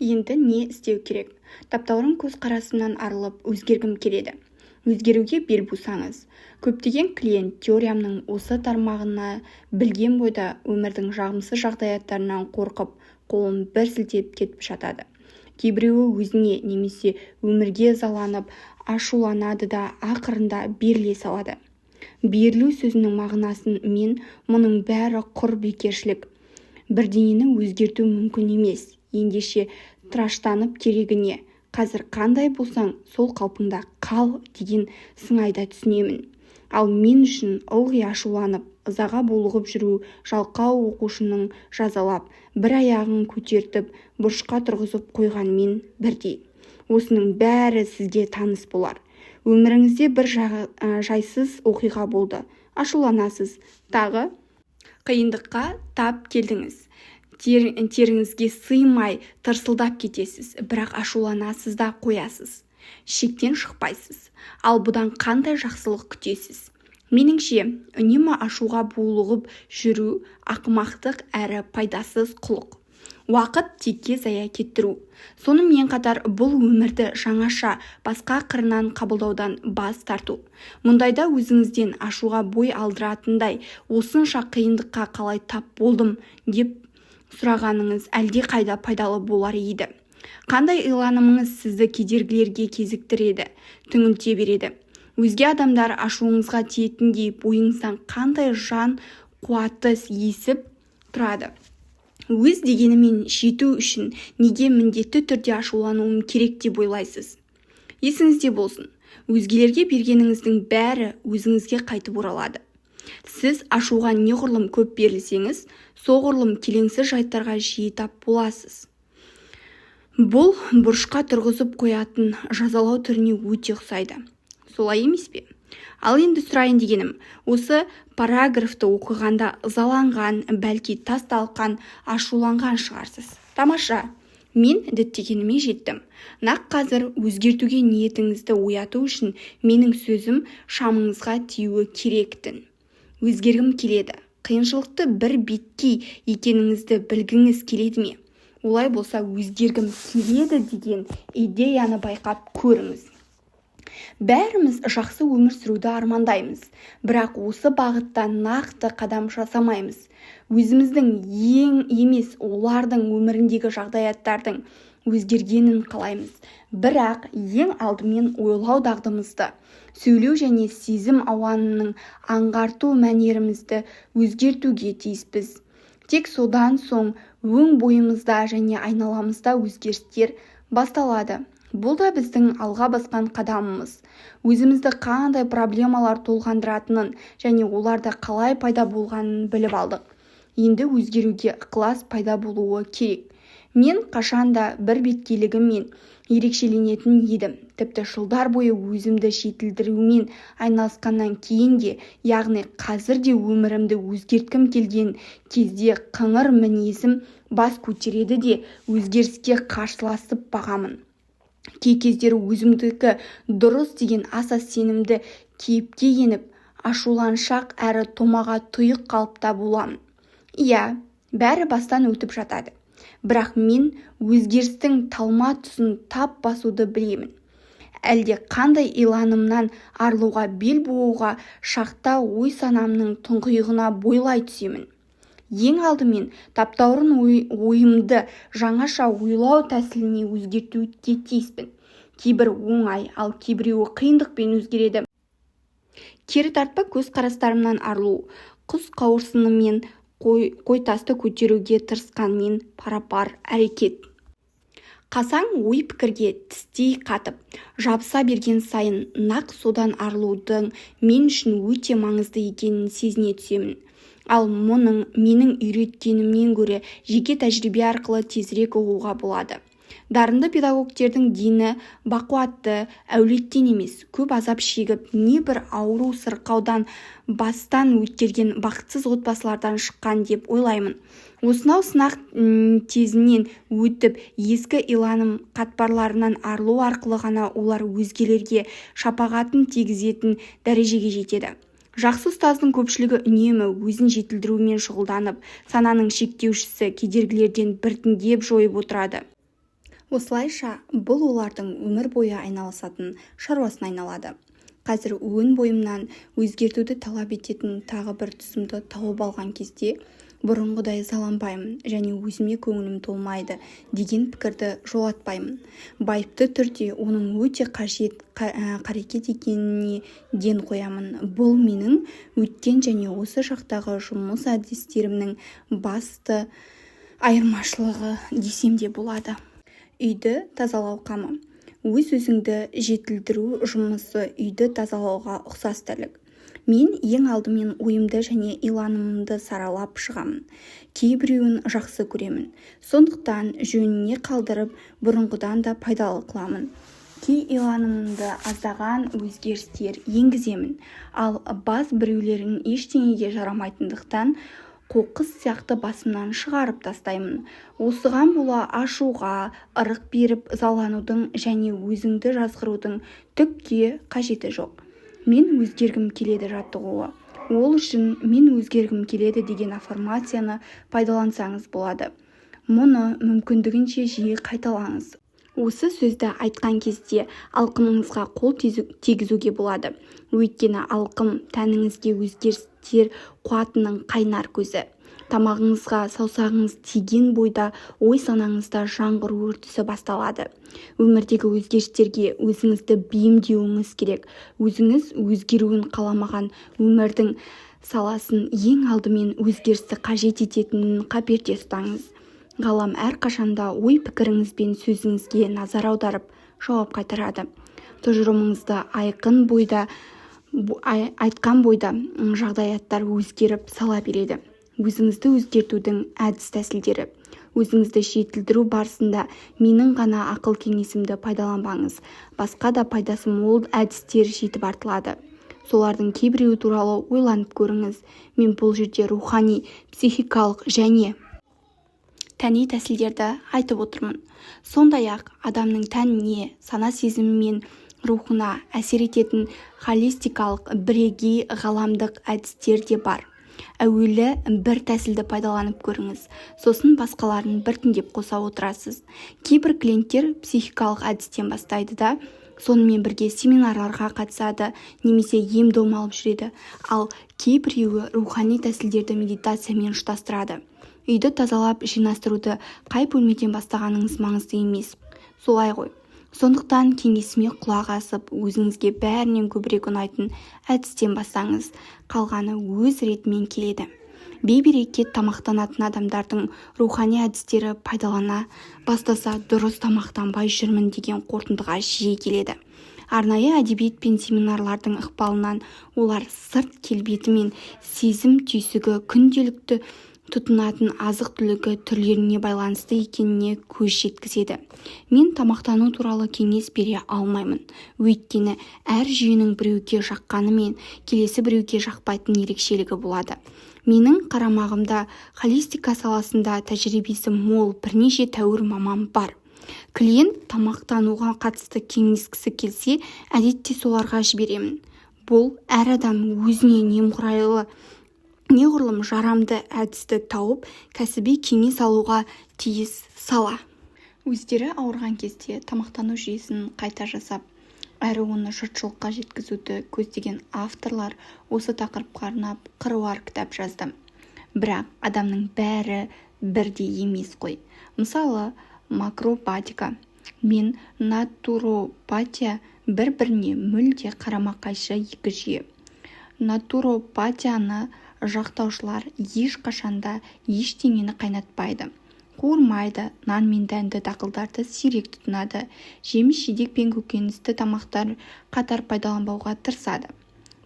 Енді не істеу керек? Таптаурын көзқарасымнан арылып өзгергім келеді. Өзгеруге бел бусаңыз. Көптеген клиент теориямның осы тармағына білген бойда өмірдің жағымсыз жағдаяттарынан қорқып, қолын бір сілтеп кетіп жатады. Кейбіреуі өзіне немесе өмірге ызаланып, ашуланады да ақырында беріле салады. Берілу сөзінің мағынасын мен мұның бәрі құр бекершілік. Бірдеңені өзгерту мүмкін емес. Ендеше тыраштанып керегіне, қазір қандай болсаң сол қалпыңда қал деген сыңайда түсінемін. Ал мен үшін ылғи ашуланып, ызаға булығып жүру жалқау оқушының жазалап, бір аяғын көтертіп, бұрышқа тұрғызып қойғанмен бірдей. Осының бәрі сізге таныс болар. Өміріңізде бір жайсыз оқиға болды. Ашуланасыз, тағы қиындыққа тап келдіңіз. Теріңізге сыймай тырсылдап кетесіз, бірақ ашуланасыз да қоясыз. Шектен шықпайсыз. Ал бұдан қандай жақсылық күтесіз? Меніңше, үнемі ашуға булығып жүру ақымақтық әрі пайдасыз құлық. Уақыт текке зая кеттіру. Сонымен қатар бұл өмірді жаңаша, басқа қырынан қабылдаудан бас тарту. Мұндайда өзіңізден ашуға бой алдыратындай, осынша қиындыққа қалай тап болдым деп сұрағаныңыз әлде қайда пайдалы болар еді. Қандай иланымыңыз сізді кедергілерге кезіктіреді, түңілте береді. Өзге адамдар ашуыңызға тиетіндей бойыңыздан қандай жан қуаты есіп тұрады. Өз дегенімен жету үшін неге міндетті түрде ашулануым керек деп ойлайсыз? Есіңізде болсын, өзгелерге бергеніңіздің бәрі өзіңізге қайтып оралады. Сіз ашуға неғұрлым көп берілсеңіз, соғұрлым келеңсіз жайттарға жиі тап боласыз. Бұл бұрышқа тұрғызып қоятын жазалау түріне өте ұқсайды. Солай емес пе? Ал енді сұрайын дегенім, осы параграфты оқығанда ызаланған, бәлки тас талқан, ашуланған шығарсыз. Тамаша, мен діттегеніме жеттім. Нақ қазір өзгертуге ниетіңізді ояту үшін менің сөзім шамыңызға тиюі керектін. Өзгергім келеді. Қиыншылықты бір беткей екеніңізді білгіңіз келеді ме? Олай болса өзгергім келеді деген идеяны байқап көріңіз. Бәріміз жақсы өмір сүруді армандаймыз, бірақ осы бағытта нақты қадам жасамаймыз. Өзіміздің емес олардың өміріндегі жағдаяттардың өзгергенін қалаймыз. Бірақ ең алдымен ойлау дағдымызды, сөйлеу және сезім ауанының аңғарту мәнерімізді өзгертуге тиіспіз. Тек содан соң өң бойымызда және айналамызда өзгерістер басталады. Бұл да біздің алға басқан қадамымыз. Өзімізді қандай проблемалар толғандыратынын және оларда қалай пайда болғанын біліп алдық. Енді өзгеруге ықылас пайда болуы керек. Мен қашанда бір беткейлігіммен ерекшеленетін едім. Тіпті жылдар бойы өзімді жетілдірумен айналысқаннан кейін де, яғни қазір де өмірімді өзгерткім келген кезде қыңыр мінезім бас көтереді де өзгеріске қарсыласып бағамын. Кей кездері өзімдікі дұрыс деген аса сенімді кейіпке еніп, ашуланшақ әрі томаға тұйық қалыпта боламын. Иә, бәрі бастан өтіп жатады. Бірақ мен өзгерістің талма тұсын тап басуды білемін. Әлде қандай иланымнан арылуға бел бууға шақта ой санамның тұңғиығына бойлай түсемін. Ең алдымен таптаурын ойымды жаңаша ойлау тәсіліне өзгертуге тиіспін. Кейбір оңай, ал кейбіреуі қиындықпен өзгереді. Кері тартпа көзқарастарымнан арылу, құс қауырсынымен қойтасты көтеруге тырысқанмен пара-пар әрекет. Қасаң ой пікірге тістей қатып, жабыса берген сайын нақ содан арылудың мен үшін өте маңызды екенін сезіне түсемін. Ал мұның менің үйреткенімнен гөрі жеке тәжірибе арқылы тезірек ұғуға болады. Дарынды педагогтердің дені бақуатты, әулеттен емес, көп азап шегіп, небір ауру сырқаудан бастан өткерген бақытсыз отбасылардан шыққан деп ойлаймын. Осынау сынақ тезінен өтіп, ескі иланым қатпарларынан арылу арқылы ғана олар өзгелерге шапағатын тигізетін дәрежеге жетеді. Жақсы ұстаздың көпшілігі үнемі өзін жетілдірумен шұғылданып, сананың шектеушісі кедергілерден біртіндеп жойып отырады. осылайша бұл олардың өмір бойы айналысатын шаруасына айналады. Қазір өн бойымнан өзгертуді талап ететін тағы бір тұсымды тауып алған кезде бұрынғыдай ызаланбаймын және өзіме көңілім толмайды деген пікірді жолатпаймын. Байыпты түрде оның өте қажет қарекет екеніне ден қоямын. Бұл менің өткен және осы шақтағы жұмыс әдістерімнің басты айырмашылығы десем де болады. Үйді тазалау қамы. Өз-өзіңді жетілдіру жұмысы үйді тазалауға ұқсас тірлік. Мен ең алдымен ойымды және иланымымды саралап шығамын. Кейбіреуін жақсы көремін. Сондықтан жөніне қалдырып, бұрынғыдан да пайдалы қыламын. Кей иланымымды аздаған өзгерістер енгіземін. Ал баз біреулерін ештеңеге жарамайтындықтан қоқыс сияқты басымнан шығарып тастаймын. Осыған бола ашуға, ырық беріп ызаланудың және өзіңді жазғырудың түкке қажеті жоқ. Мен өзгергім келеді жаттығуы. Ол үшін мен өзгергім келеді деген аффирмацияны пайдалансаңыз болады. Мұны мүмкіндігінше жиі қайталаңыз. Осы сөзді айтқан кезде алқымыңызға қол тигізуге болады. Өйткені алқым тәніңізге өзгерістер қуатының қайнар көзі. Тамағыңызға саусағыңыз тиген бойда ой-санаңызда жаңғыру үрдісі басталады. Өмірдегі өзгерістерге өзіңізді бейімдеуіңіз керек. Өзіңіз өзгеруін қаламаған өмірдің саласын ең алдымен өзгерісті қажет ететінін қаперде ұстаңыз. Ғалам әрқашанда ой-пікіріңіз бен сөзіңізге назар аударып жауап қайтарады. Тұжырымыңызды айтқан бойда жағдаяттар өзгеріп сала береді. Өзіңізді өзгертудің әдіс-тәсілдері. Өзіңізді жетілдіру барысында менің ғана ақыл кеңесімді пайдаланбаңыз. Басқа да пайдасы мол әдістер жетіп артылады. Солардың кейбіреуі туралы ойланып көріңіз. Мен бұл жерде рухани, психикалық және тәни тәсілдерді айтып отырмын. Сондай-ақ адамның тәніне, сана-сезімі мен рухына әсер ететін холистикалық бірегей ғаламдық әдістер де бар. Әуелі бір тәсілді пайдаланып көріңіз, сосын басқаларын біртіндеп қоса отырасыз. Кейбір клиенттер психикалық әдістен бастайды да, сонымен бірге семинарларға қатысады, немесе ем-дом алып жүреді. Ал кейбіреуі рухани тәсілдерді медитациямен ұштастырады. Үйді тазалап жинастыруды қай бөлмеден бастағаныңыз маңызды емес. Солай ғой. Сондықтан кеңесіме құлақ асып, өзіңізге бәрінен көбірек ұнайтын әдістен бастаңыз. Қалғаны өз ретімен келеді. Бейберекет тамақтанатын адамдардың рухани әдістері пайдалана бастаса дұрыс тамақтанбай жүрмін деген қорытындыға жиі келеді. Арнайы әдебиет пен семинарлардың ықпалынан олар сырт келбеті мен сезім түйсігі күнделікті тұтынатын азық-түлігі түрлеріне байланысты екеніне көз жеткізеді. Мен тамақтану туралы кеңес бере алмаймын. Өйткені әр жүйенің біреуге жаққаны мен келесі біреуге жақпайтын ерекшелігі болады. Менің қарамағымда холистика саласында тәжірибесі мол бірнеше тәуір маман бар. Клиент тамақтануға қатысты кеңескісі келсе, әдетте соларға жіберемін. Бұл әр адам өзіне неғұрлым жарамды әдісті тауып, кәсіби кеңес алуға тиіс сала. Өздері ауырған кезде тамақтану жүйесін қайта жасап, әрі оны жұртшылыққа жеткізуді көздеген авторлар осы тақырыпқа арнап қыруар кітап жазды. Бірақ адамның бәрі бірдей емес қой. Мысалы, макропатика мен натуропатия бір-біріне мүлде қарама-қайшы екі жүйе. Натуропатияны жақтаушылар ешқашанда ештеңені қайнатпайды. Қуырмайды, нан мен дәнді дақылдарды сирек тұтынады. Жеміс-жидек пен көкөністі тамақтар қатар пайдаланбауға тырысады.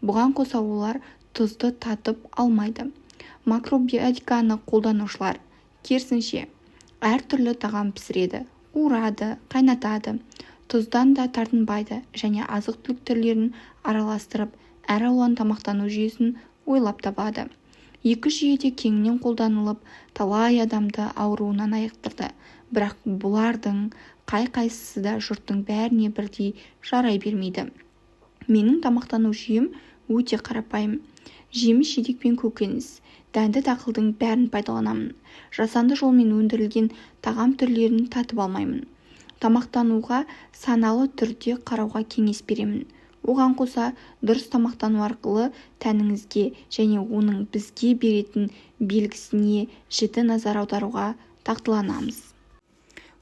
Бұған қоса олар тұзды татып алмайды. Макробиотиканы қолданушылар керісінше әртүрлі тағам пісіреді, қуырады, қайнатады, тұздан да тартынбайды және азық-түлік түрлерін араластырып, әр алуан тамақтану жүйесін ойлап табады. Екі жүйеде кеңінен қолданылып, талай адамды ауруынан айықтырды. Бірақ бұлардың қай-қайсысы да жұрттың бәріне бірдей жарай бермейді. Менің тамақтану жүйем өте қарапайым. Жеміс-жидек пен көкөніс, дәнді дақылдың бәрін пайдаланамын. Жасанды жолмен өндірілген тағам түрлерін татып алмаймын. Тамақтануға саналы түрде қарауға кеңес беремін. Оған қоса дұрыс тамақтану арқылы тәніңізге және оның бізге беретін белгісіне жіті назар аударуға дағдыланамыз.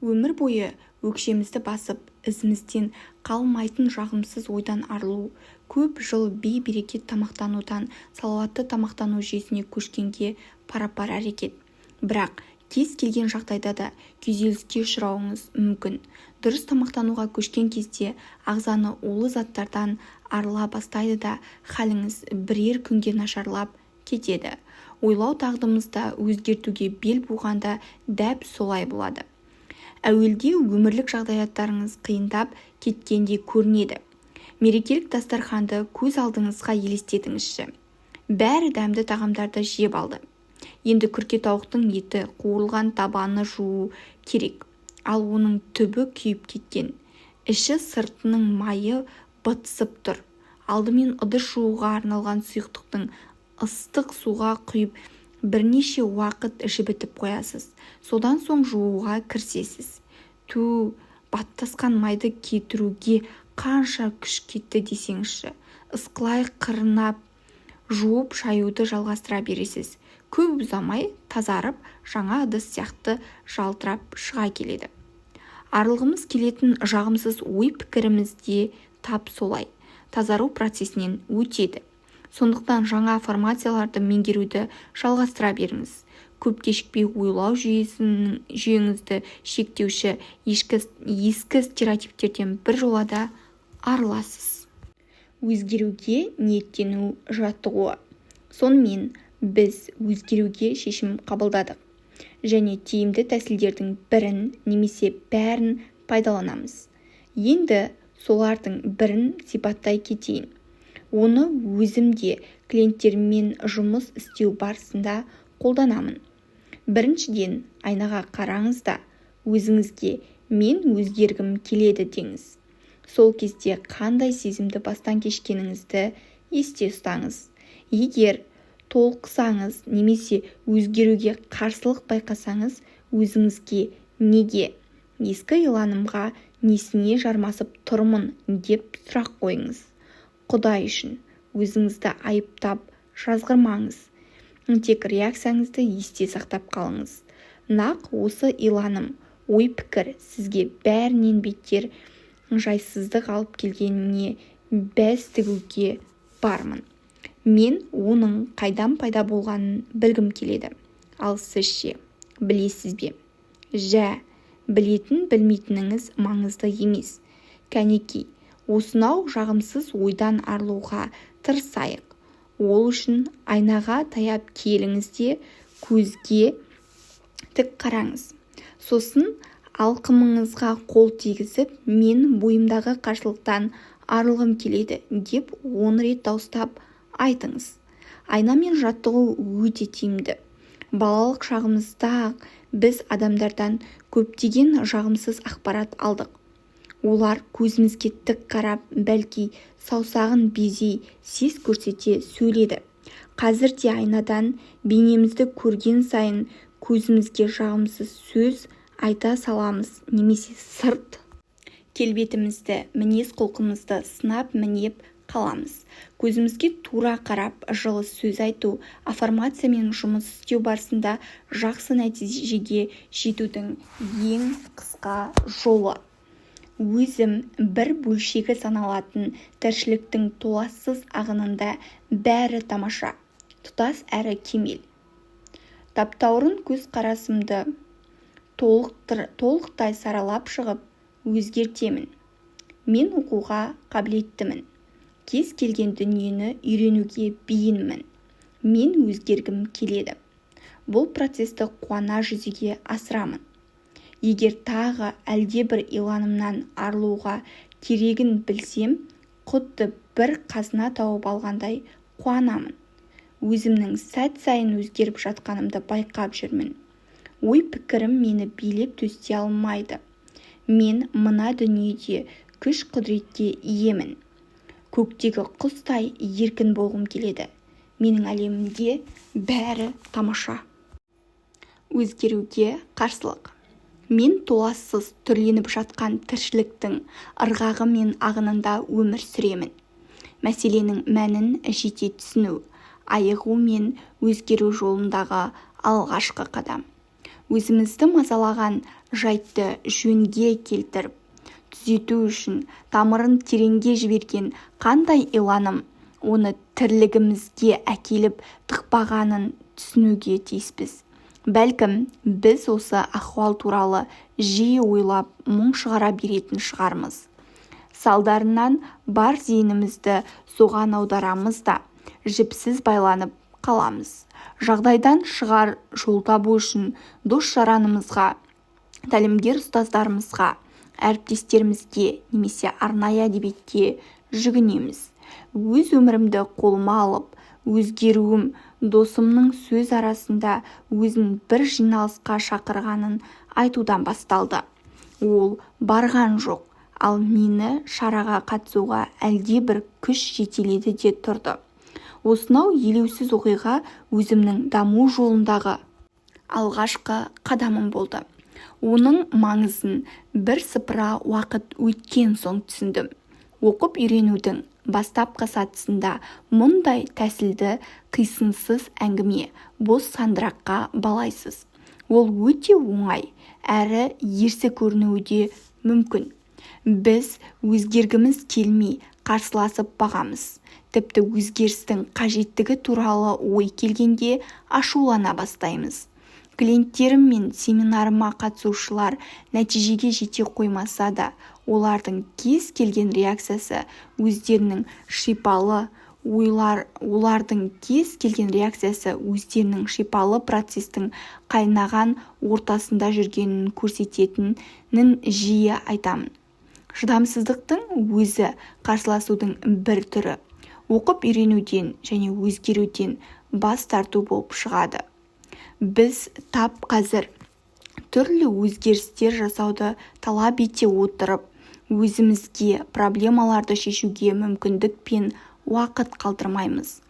Өмір бойы өкшемізді басып, ізімізден қалмайтын жағымсыз ойдан арылу, көп жыл бей-берекет тамақтанудан салауатты тамақтану жүйесіне көшкенге пара-пар әрекет. Бірақ кез келген жағдайда да күйзеліске ұшырауыңыз мүмкін. Дұрыс тамақтануға көшкен кезде ағзаны улы заттардан арыла бастайды да халіңіз бірер күнге нашарлап кетеді. Ойлау дағдымызды өзгертуге бел буғанда дәп солай болады. Әуелде өмірлік жағдаяттарыңыз қиындап кеткенде көрінеді. Мерекелік дастарханды көз алдыңызға елестетіңізші. Бәрі дәмді тағамдарды жеп алды. Енді күрке тауықтың еті қуырылған табаны жуу керек. Ал оның түбі күйіп кеткен. Іші сыртының майы бытсып тұр. Алдымен ыдыс жууға арналған сұйықтықтың ыстық суға құйып бірнеше уақыт жібітіп қоясыз. Содан соң жууға кірісесіз. Баттасқан майды кетіруге қанша күш кетті десеңізші. Ысқылай қырнап жуып шаюды жалғастыра бересіз. Көп ұзамай тазарып, жаңа ыдыс сияқты жалтырап шыға келеді. Арылғымыз келетін жағымсыз ой-пікіріміз де тап солай. Тазару процесінен өтеді. Сондықтан жаңа формацияларды меңгеруді жалғастыра беріңіз. Көп кешікпей ойлау жүйеңізді шектеуші ескі стереотиптерден бір жолада арыласыз. Өзгеруге ниеттену жаттығуы. Сонымен біз өзгеруге шешім қабылдадық және тиімді тәсілдердің бірін немесе бәрін пайдаланамыз. Енді солардың бірін сипаттай кетейін. Оны өзімде клиенттермен жұмыс істеу барысында қолданамын. Біріншіден, айнаға қараңыз да өзіңізге мен өзгергім келеді деңіз. Сол кезде қандай сезімді бастан кешкеніңізді есте ұстаңыз. Егер толқысаңыз немесе өзгеруге қарсылық байқасаңыз, өзіңізге неге, ескі иланымға несіне жармасып тұрмын деп сұрақ қойыңыз. Құдай үшін өзіңізді айыптап жазғырмаңыз. Тек реакцияңызды есте сақтап қалыңыз. Нақ осы иланым, ой-пікір сізге бәрінен бетер жайсыздық алып келгеніне бәс тігуге бармын. Мен оның қайдан пайда болғанын білгім келеді. Ал сіз ше, білесіз бе? Білетін білмейтініңіз маңызды емес. Кәнекей, осынау жағымсыз ойдан арылуға тырысайық. Ол үшін айнаға таяп келіңіз де көзге тік қараңыз. Сосын алқымыңызға қол тигізіп, мен бойымдағы қарсылықтан арылғым келеді деп 10 рет дауыстап айтыңыз. Айнамен жаттығу өте тиімді. Балалық шағымызда біз адамдардан көптеген жағымсыз ақпарат алдық. Олар көзімізге тік қарап, бәлки саусағын безей, сес көрсете сөйледі. Қазір де айнадан бейнемізді көрген сайын көзімізге жағымсыз сөз айта саламыз, немесе сырт келбетімізді, мінез-құлқымызды сынап мінеп қаламыз. Көзімізге тура қарап, жылы сөз айту, аффирмациямен жұмыс істеу барысында жақсы нәтижеге жетудің ең қысқа жолы. Өзім бір бөлшегі саналатын тіршіліктің толассыз ағынында бәрі тамаша, тұтас әрі кемел. Таптаурын көз қарасымды толықтай саралап шығып, өзгертемін. Мен оқуға қабілеттімін. Кез келген дүниені үйренуге бейінмін. Мен өзгергім келеді. Бұл процесті қуана жүзеге асырамын. Егер тағы әлде бір иланымнан арылуға керегін білсем, құдды бір қазына тауып алғандай қуанамын. Өзімнің сәт сайын өзгеріп жатқанымды байқап жүрмін. Ой-пікірім мені билеп төсте алмайды. Мен мына дүниеде күш-құдіретке иемін. Көктегі құстай еркін болғым келеді. Менің әлемімде бәрі тамаша. Өзгеруге қарсылық. Мен толассыз түрленіп жатқан тіршіліктің ырғағы мен ағынында өмір сүремін. Мәселенің мәнін жете түсіну, айығу мен өзгеру жолындағы алғашқы қадам. Өзімізді мазалаған жайтты жөнге келтіріп, түзету үшін тамырын тереңге жіберген қандай иланым оны тірлігімізге әкеліп тықпағанын түсінуге тиіспіз. Бәлкім, біз осы ахуал туралы жиі ойлап мұң шығара беретін шығармыз. Салдарынан бар зейінімізді соған аударамыз да, жіпсіз байланып қаламыз. Жағдайдан шығар жол табу үшін дос-жаранымызға, тәлімгер ұстаздарымызға, әріптестерімізге немесе арнайы әдебиетке жүгінеміз. Өз өмірімді қолыма алып, өзгеруім досымның сөз арасында өзін бір жиналысқа шақырғанын айтудан басталды. Ол барған жоқ, ал мені шараға қатысуға әлде бір күш жетеледі де тұрды. Осынау елеусіз оқиға өзімнің даму жолындағы алғашқы қадамым болды. Оның маңызын бірсыпыра уақыт өткен соң түсіндім. Оқып үйренудің бастапқы сатысында мұндай тәсілді қисынсыз әңгіме, бос сандыраққа балайсыз. Ол өте оңай, әрі ерсі көрінуі де мүмкін. Біз өзгергіміз келмей қарсыласып бағамыз. Тіпті өзгерістің қажеттігі туралы ой келгенде ашулана бастаймыз. Клиенттерім мен семинарыма қатысушылар нәтижеге жете қоймаса да, олардың кез келген реакциясы өздерінің шипалы процестің қайнаған ортасында жүргенін көрсететінін жиі айтамын. Шыдамсыздықтың өзі қарсыласудың бір түрі. Оқып үйренуден және өзгеруден бас тарту болып шығады. Біз тап қазір түрлі өзгерістер жасауды талап ете отырып, өзімізге проблемаларды шешуге мүмкіндік пен уақыт қалдырмаймыз.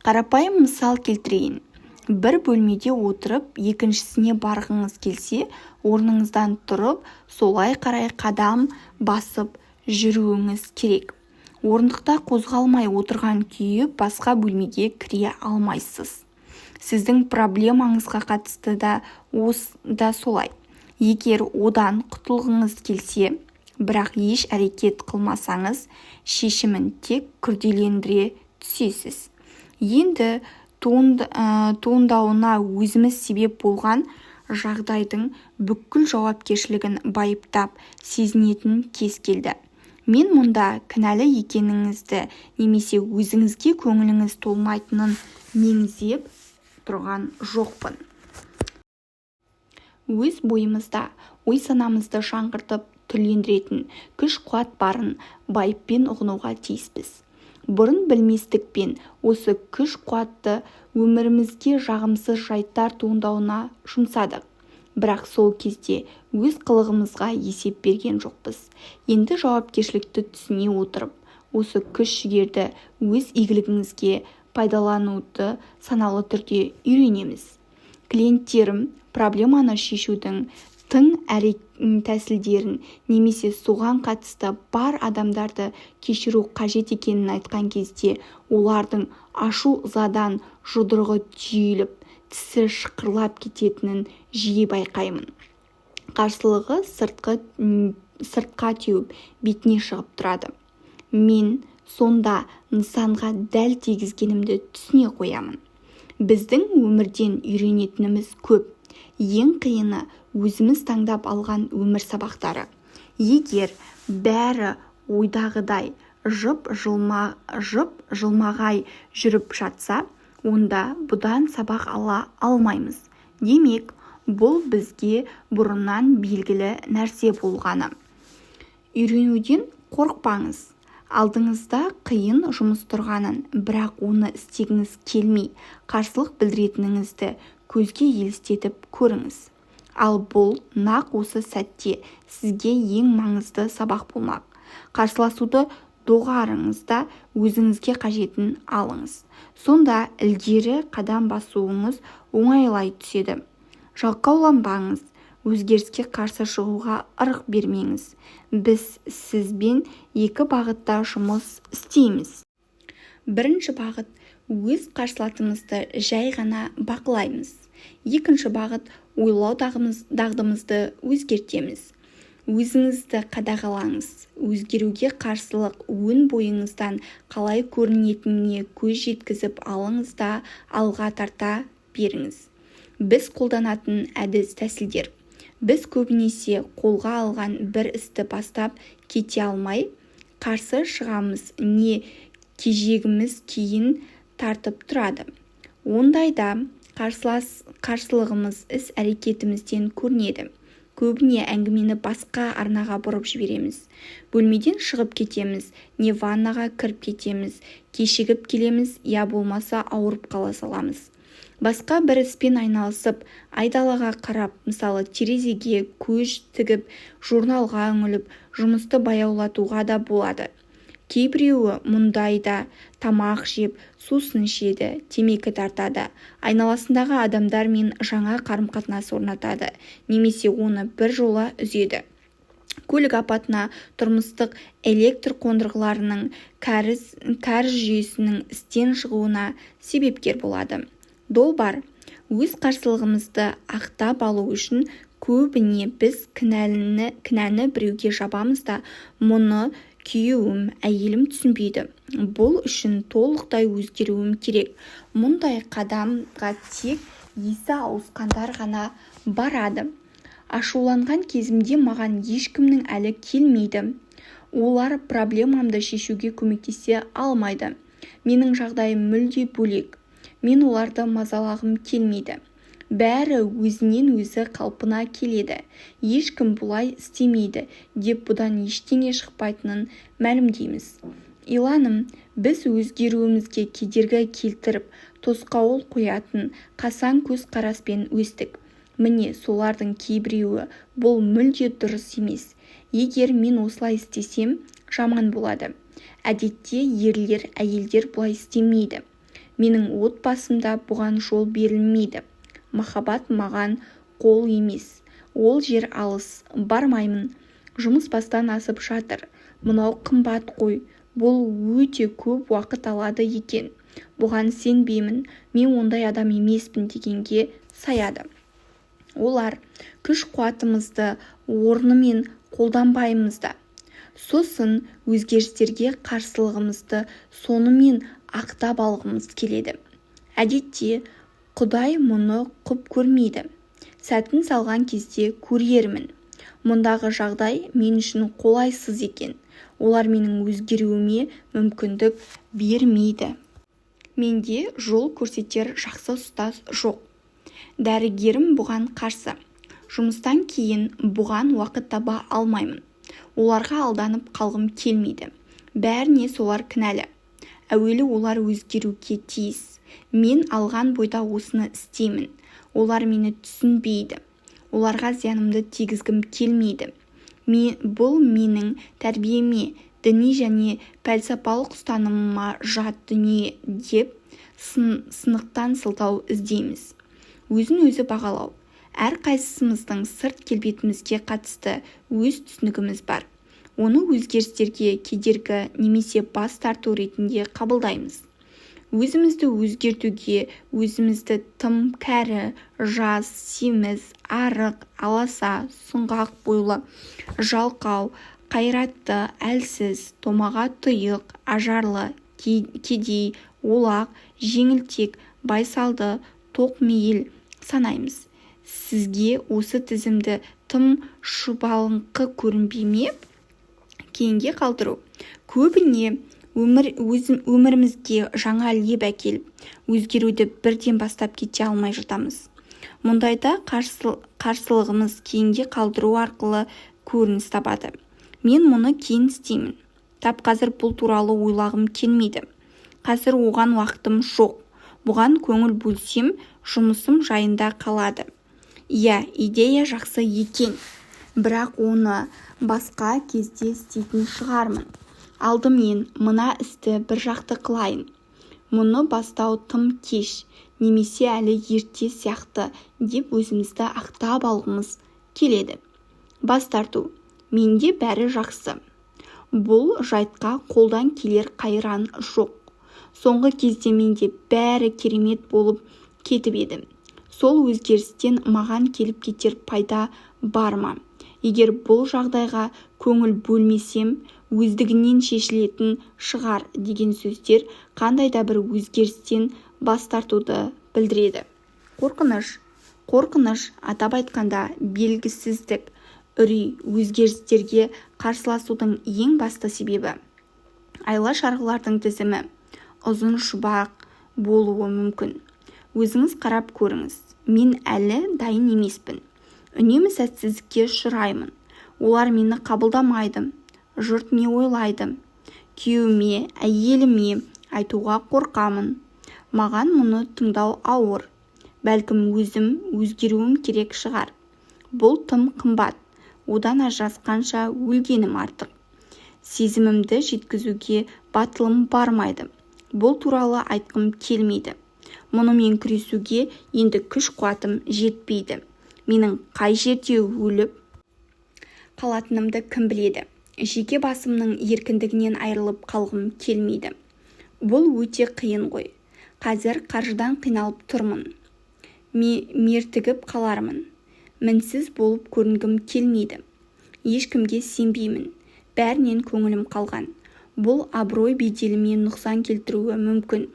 Қарапайым мысал келтірейін. Бір бөлмеде отырып, екіншісіне барғыңыз келсе, орныңыздан тұрып, солай қарай қадам басып жүруіңіз керек. Орындықта қозғалмай отырған күйі басқа бөлмеге кіре алмайсыз. Сіздің проблемаңызға қатысты да солай. Егер одан құтылғыңыз келсе, бірақ еш әрекет қылмасаңыз, шешімін тек күрделендіре түсесіз. Енді туындауына өзіміз себеп болған жағдайдың бүкіл жауапкершілігін байыптап сезінетін кез келді. Мен мұнда кінәлі екеніңізді немесе өзіңізге көңіліңіз толмайтынын меңзеп тұрған жоқпын. Өз бойымызда ой-санамызды жаңғыртып түрлендіретін күш-қуат барын байыппен ұғынуға тиіспіз. Бұрын білместікпен осы күш-қуатты өмірімізге жағымсыз жайттар туындауына жұмсадық. Бірақ сол кезде өз қылығымызға есеп берген жоқпыз. Енді жауапкершілікті түсіне отырып, осы күш-жігерді өз игілігімізге пайдалануды саналы түрде үйренеміз. Клиенттерім проблеманы шешудің тың тәсілдерін немесе соған қатысты бар адамдарды кешіру қажет екенін айтқан кезде олардың ашу-ызадан жұдырығы түйіліп, тісі шықырлап кететінін жиі байқаймын. Қарсылығы сыртқа теуіп, бетіне шығып тұрады. Мен сонда нысанға дәл тигізгенімді түсіне қоямын. Біздің өмірден үйренетініміз көп. Ең қиыны өзіміз таңдап алған өмір сабақтары. Егер бәрі ойдағыдай жылмағай жүріп жатса, онда бұдан сабақ ала алмаймыз. Демек, бұл бізге бұрыннан белгілі нәрсе болғаны. Үйренуден қорықпаңыз. Алдыңызда қиын жұмыс тұрғанын, бірақ оны істегіңіз келмей, қарсылық білдіретініңізді көзге елестетіп көріңіз. Ал бұл нақ осы сәтте сізге ең маңызды сабақ болмақ. Қарсыласуды доғарыңыз да өзіңізге қажетін алыңыз. Сонда ілгері қадам басуыңыз оңайлай түседі. Жалқауланбаңыз. өзгеріске қарсы шығуға ырық бермеңіз. Біз сізбен екі бағытта жұмыс істейміз. Бірінші бағыт – өз қарсыласымызды жай ғана бақылаймыз. Екінші бағыт – ойлау дағдымызды өзгертеміз. Өзіңізді қадағалаңыз. Өзгеруге қарсылық өн бойыңыздан қалай көрінетініне көз жеткізіп алыңыз да алға тарта беріңіз. Біз қолданатын әдіс тәсілдер. Біз көбінесе қолға алған бір істі бастап кете алмай, қарсы шығамыз не кежегіміз кейін тартып тұрады. Ондайда қарсылығымыз іс-әрекетімізден көрінеді. Көбіне әңгімені басқа арнаға бұрып жібереміз. Бөлмеден шығып кетеміз, не ваннаға кіріп кетеміз, кешігіп келеміз, я болмаса ауырып қала саламыз. Басқа бір іспен айналысып, айдалаға қарап, мысалы терезеге көз тігіп, журналға үңіліп, жұмысты баяулатуға да болады. Кейбіреуі мұндайда тамақ жеп, сусын ішеді, темекі тартады, айналасындағы адамдармен жаңа қарым-қатынас орнатады, немесе оны бір жола үзеді. Көлік апатына, тұрмыстық электр қондырғыларының кәріз жүйесінің істен шығуына себепкер болады. Долбар, өз қарсылығымызды ақтап алу үшін көбіне біз кінәні біреуге жабамыз да, мұны күйеуім, әйелім түсінбейді. Бұл үшін толықтай өзгеруім керек. Мұндай қадамға тек есі ауысқандар ғана барады. Ашуланған кезімде маған ешкімнің әлі келмейді. Олар проблемамды шешуге көмектесе алмайды. Менің жағдайым мүлде бөлек. Мен оларды мазалағым келмейді. Бәрі өзінен өзі қалпына келеді. Ешкім бұлай істемейді деп бұдан ештеңе шықпайтынын мәлімдейміз. Иланым, біз өзгеруімізге кедергі келтіріп, тосқауыл қоятын қасаң көзқараспен өстік. Міне солардың кейбіреуі бұл мүлде дұрыс емес. Егер мен осылай істесем, жаман болады. Әдетте ерлер, әйелдер бұлай істемейді. Менің отбасымда бұған жол берілмейді. Махаббат маған қол емес. Ол жер алыс, бармаймын. Жұмыс бастан асып жатыр. Мынау қымбат қой. Бұл өте көп уақыт алады екен. Бұған сенбеймін, мен ондай адам емеспін дегенге саяды. Олар күш-қуатымызды орнымен қолданбаймыз да. Сосын өзгерістерге қарсылығымызды сонымен ақтап алғымыз келеді. Әдетте Құдай мұны құп көрмейді. Сәтін салған кезде көрермін. Мұндағы жағдай мен үшін қолайсыз екен. Олар менің өзгеруіме мүмкіндік бермейді. Менде жол көрсетер жақсы ұстаз жоқ. Дәрігерім бұған қарсы. Жұмыстан кейін бұған уақыт таба алмаймын. Оларға алданып қалғым келмейді. Бәріне солар кінәлі. Әуелі олар өзгеруге тиіс. Мен алған бойда осыны істеймін. Олар мені түсінбейді. Оларға зиянымды тигізгім келмейді. Бұл менің тәрбиеме, діни және пәлсапалық ұстанымыма жат дүние деп сынықтан сылтау іздейміз. Өзін-өзі бағалау. Әрқайсымыздың сырт келбетімізге қатысты өз түсінігіміз бар. Оны өзгерістерге кедергі немесе бас тарту ретінде қабылдаймыз. Өзімізді өзгертуге, өзімізді тым кәрі, жас, семіз, арық, аласа, сұңғақ бойлы, жалқау, қайратты, әлсіз, томаға тұйық, ажарлы, кедей, олақ, жеңілтек, байсалды, тоқмейіл санаймыз. Сізге осы тізімді тым шұбалыңқы көрінбей ме? Кейінге қалдыру. Көбіне өмірімізге жаңа леп әкеліп, өзгеруді бірден бастап кете алмай жатамыз. Мұндайда қарсылығымыз кейінге қалдыру арқылы көрініс табады. Мен мұны кейін істеймін. Тап қазір бұл туралы ойлағым келмейді. Қазір оған уақытым жоқ. Бұған көңіл бөлсем, жұмысым жайында қалады. Иә, идея жақсы екен, бірақ оны басқа кезде істейтін шығармын. Алдымен мына істі бір жақты қылайын. Мұны бастау тым кеш, немесе әлі ерте сияқты деп өзімізді ақтап алғымыз келеді. Бас тарту. Менде бәрі жақсы. Бұл жайтқа қолдан келер қайран жоқ. Соңғы кезде менде бәрі керемет болып кетіп еді. Сол өзгерістен маған келіп кетер пайда бар ма? Егер бұл жағдайға көңіл бөлмесем, өздігінен шешілетін шығар деген сөздер қандай да бір өзгерістен бас тартуды білдіреді. Қорқыныш атап айтқанда белгісіздік, үрей, өзгерістерге қарсыласудың ең басты себебі. Айла-шарғылардың тізімі ұзын шұбақ болуы мүмкін. Өзіңіз қарап көріңіз. Мен әлі дайын емеспін. Үнемі сәтсіздікке ұшыраймын. Олар мені қабылдамайды. Жұрт не ойлайды? Күйеуіме, әйеліме айтуға қорқамын. Маған мұны тыңдау ауыр. Бәлкім өзім өзгеруім керек шығар. Бұл тым қымбат. Одан ажырасқанша өлгенім артық. Сезімімді жеткізуге батылым бармайды. Бұл туралы айтқым келмейді. Мұнымен күресуге енді күш-қуатым жетпейді. Менің қай жерде өліп қалатынымды кім біледі? Жеке басымның еркіндігінен айырылып қалғым келмейді. Бұл өте қиын ғой. Қазір қаржыдан қиналып тұрмын. Мертігіп қалармын. Мінсіз болып көрінгім келмейді. Ешкімге сенбеймін. Бәрінен көңілім қалған. Бұл абырой беделіме нұқсан келтіруі мүмкін.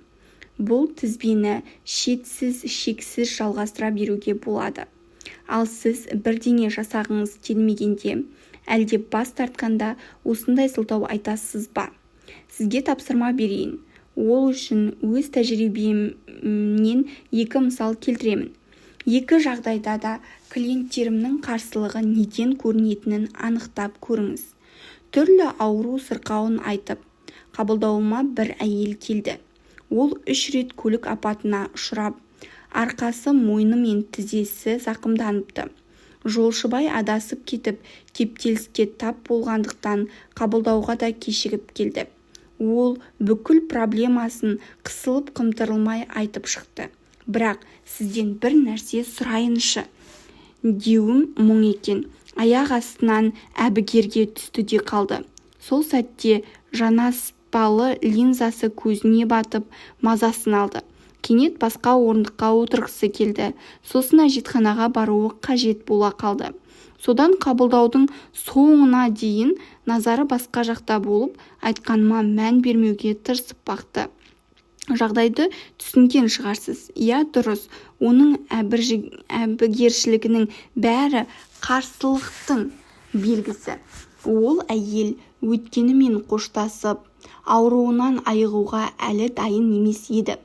Бұл тізбені шексіз жалғастыра беруге болады. Ал сіз бірдеңе жасағыңыз келмегенде, әлде бас тартқанда осындай сылтау айтасыз ба? Сізге тапсырма берейін. Ол үшін өз тәжірибемнен екі мысал келтіремін. Екі жағдайда да клиенттерімнің қарсылығы неден көрінетінін анықтап көріңіз. Түрлі ауру сырқауын айтып, қабылдауыма бір әйел келді. Ол 3 рет көлік апатына ұшырап, арқасы, мойны мен тізесі зақымданыпты. Жолшыбай адасып кетіп, кептеліске тап болғандықтан қабылдауға да кешігіп келді. Ол бүкіл проблемасын қысылып қымтырылмай айтып шықты. Бірақ сізден бір нәрсе сұрайыншы деуім мұң екен. Аяқ астынан әбігерге түсті де қалды. Сол сәтте жанаспалы линзасы көзіне батып мазасын алды. Кенет басқа орындыққа отырғысы келді. Сосын әжетханаға баруы қажет бола қалды. Содан қабылдаудың соңына дейін назары басқа жақта болып, айтқаныма мән бермеуге тырысып бақты. Жағдайды түсінген шығарсыз. Иә, дұрыс. Оның әбігершілігінің бәрі қарсылықтың белгісі. Ол әйел өткенімен қоштасып, ауруынан айығуға әлі дайын емес еді.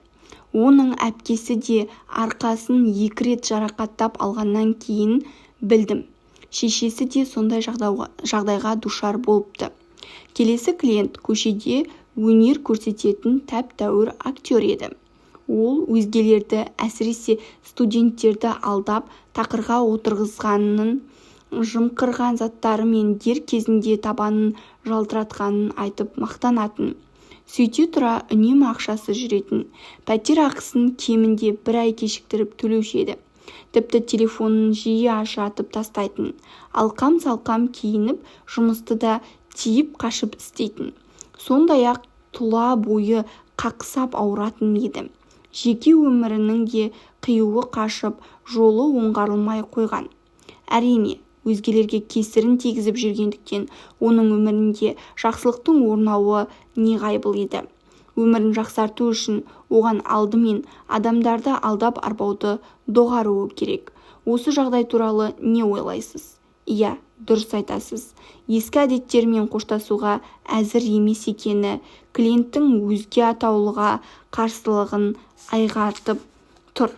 Оның әпкесі де арқасын 2 рет жарақаттап алғаннан кейін білдім. Шешесі де сондай жағдайға душар болыпты. Келесі клиент көшеде өнер көрсететін тәп-тәуір актер еді. Ол өзгелерді, әсіресе студенттерді алдап, тақырға отырғызғанын, жымқырған заттары мен дер кезінде табанын жалтыратқанын айтып мақтанатын. Сөйте тұра үнемі ақшасы жүретін. Пәтер ақысын кемінде 1 ай кешіктіріп төлеуші еді. Тіпті телефонын жиі ажыратып тастайтын. Алқам-салқам киініп, жұмысты да тиіп қашып істейтін. Сондай-ақ тұла бойы қақсап ауыратын еді. Жеке өмірінің де қиюы қашып, жолы оңғарылмай қойған. Әрине, өзгелерге кесірін тигізіп жүргендіктен оның өмірінде жақсылықтың орнауы неғайбыл еді. Өмірін жақсарту үшін оған алдымен адамдарды алдап арбауды доғаруы керек. Осы жағдай туралы не ойлайсыз? Иә, дұрыс айтасыз. Ескі әдеттермен қоштасуға әзір емес екені клиенттің өзге атаулыға қарсылығын айғартып тұр.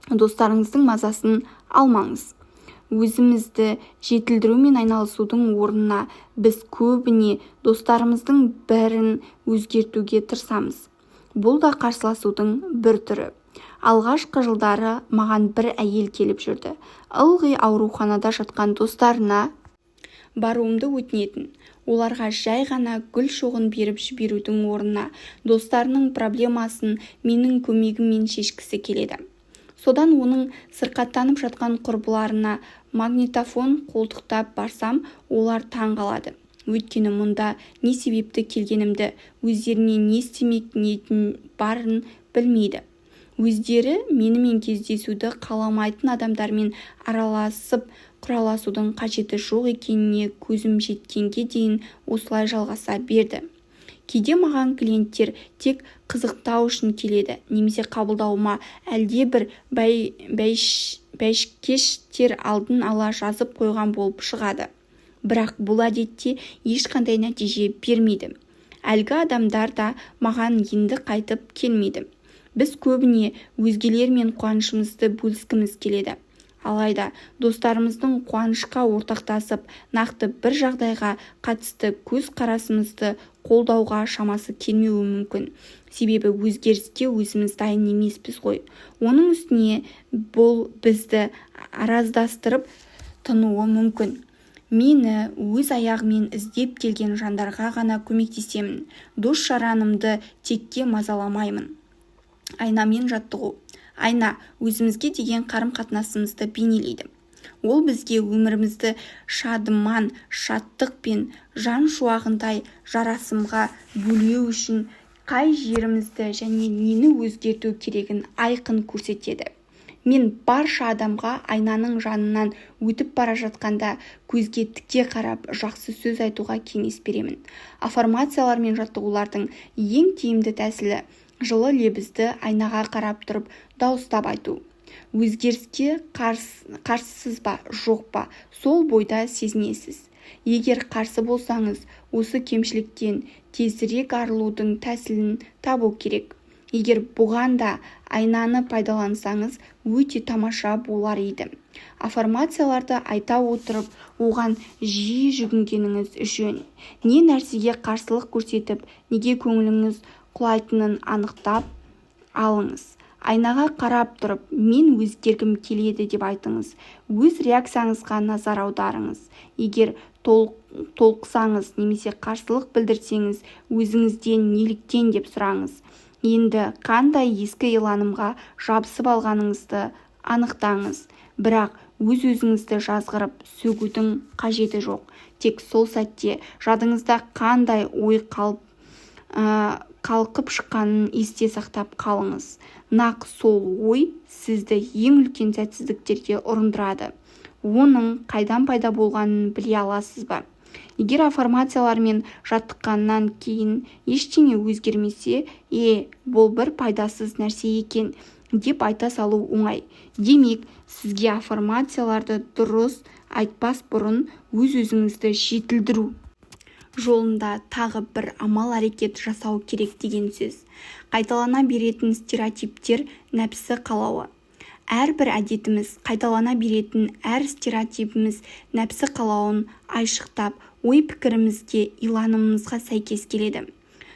Достарыңыздың мазасын алмаңыз. Өзімізді жетілдірумен айналысудың орнына біз көбіне достарымыздың бәрін өзгертуге тырысамыз. Бұл да қарсыласудың бір түрі. Алғашқы жылдары маған бір әйел келіп жүрді. Ылғи ауруханада жатқан достарына баруымды өтінетін. Оларға жай ғана гүл шоғын беріп жіберудің орнына достарының проблемасын менің көмегіммен шешкісі келеді. Содан оның сырқаттанып жатқан құрбыларына магнитофон қолтықтап барсам, олар таң қалады. Өйткені мұнда не себепті келгенімді, өздеріне не істемек ниетін барын білмейді. Өздері менімен кездесуді қаламайтын адамдармен араласып құраласудың қажеті жоқ екеніне көзім жеткенге дейін осылай жалғаса берді. Кейде маған клиенттер тек қызықтау үшін келеді, немесе қабылдауыма әлде бір бәйшкештер алдын ала жазып қойған болып шығады. Бірақ бұл әдетте ешқандай нәтиже бермейді. Әлгі адамдар да маған енді қайтып келмейді. Біз көбіне өзгелермен қуанышымызды бөліскіміз келеді. Алайда достарымыздың қуанышқа ортақтасып, нақты бір жағдайға қатысты көз қарасымызды қолдауға шамасы келмеуі мүмкін. Себебі өзгеріске өзіміз дайын емеспіз ғой. Оның үстіне бұл бізді араздастырып тынуы мүмкін. Мені өз аяғымен іздеп келген жандарға ғана көмектесемін. Дос-жаранымды текке мазаламаймын. Айнамен жаттығу. Айна өзімізге деген қарым-қатынасымызды бейнелейді. Ол бізге өмірімізді шадыман, шаттық пен жан шуағындай жарасымға бөлеу үшін қай жерімізді және нені өзгерту керегін айқын көрсетеді. Мен барша адамға айнаның жанынан өтіп бара жатқанда көзге тіке қарап жақсы сөз айтуға кеңес беремін. Аффирмациялар мен жаттығулардың ең тиімді тәсілі жылы лебізді айнаға қарап тұрып дауыстап айту. Өзгеріске қарсысыз ба, жоқ па, сол бойда сезінесіз. Егер қарсы болсаңыз, осы кемшіліктен тезірек арылудың тәсілін табу керек. Егер бұған да айнаны пайдалансаңыз, өте тамаша болар еді. Аффирмацияларды айта отырып, оған жиі жүгінгеніңіз жөн. Не нәрсеге қарсылық көрсетіп, неге көңіліңіз құлайтынын анықтап алыңыз. Айнаға қарап тұрып, мен өзгергім келеді деп айтыңыз. Өз реакцияңызға назар аударыңыз. Егер толқысаңыз немесе қарсылық білдірсеңіз, өзіңізден неліктен деп сұраңыз. Енді қандай ескі иланымға жабысып алғаныңызды анықтаңыз. Бірақ өз-өзіңізді жазғырып сөгудің қажеті жоқ. Тек сол сәтте жадыңызда қандай ой қалқып шыққанын есте сақтап қалыңыз. Нақ сол ой сізді ең үлкен сәтсіздіктерге ұрындырады. Оның қайдан пайда болғанын біле аласыз ба? Егер аффирмациялармен жаттыққаннан кейін ештеңе өзгермесе, бұл бір пайдасыз нәрсе екен деп айта салу оңай. Демек, сізге аффирмацияларды дұрыс айтпас бұрын өз-өзіңізді жетілдіру жолында тағы бір амал-әрекет жасау керек деген сөз. Қайталана беретін стереотиптер нәпсі қалауы. Әрбір әдетіміз, қайталана беретін әр стереотипіміз нәпсі қалауын айшықтап, ой-пікірімізге, иланымымызға сәйкес келеді.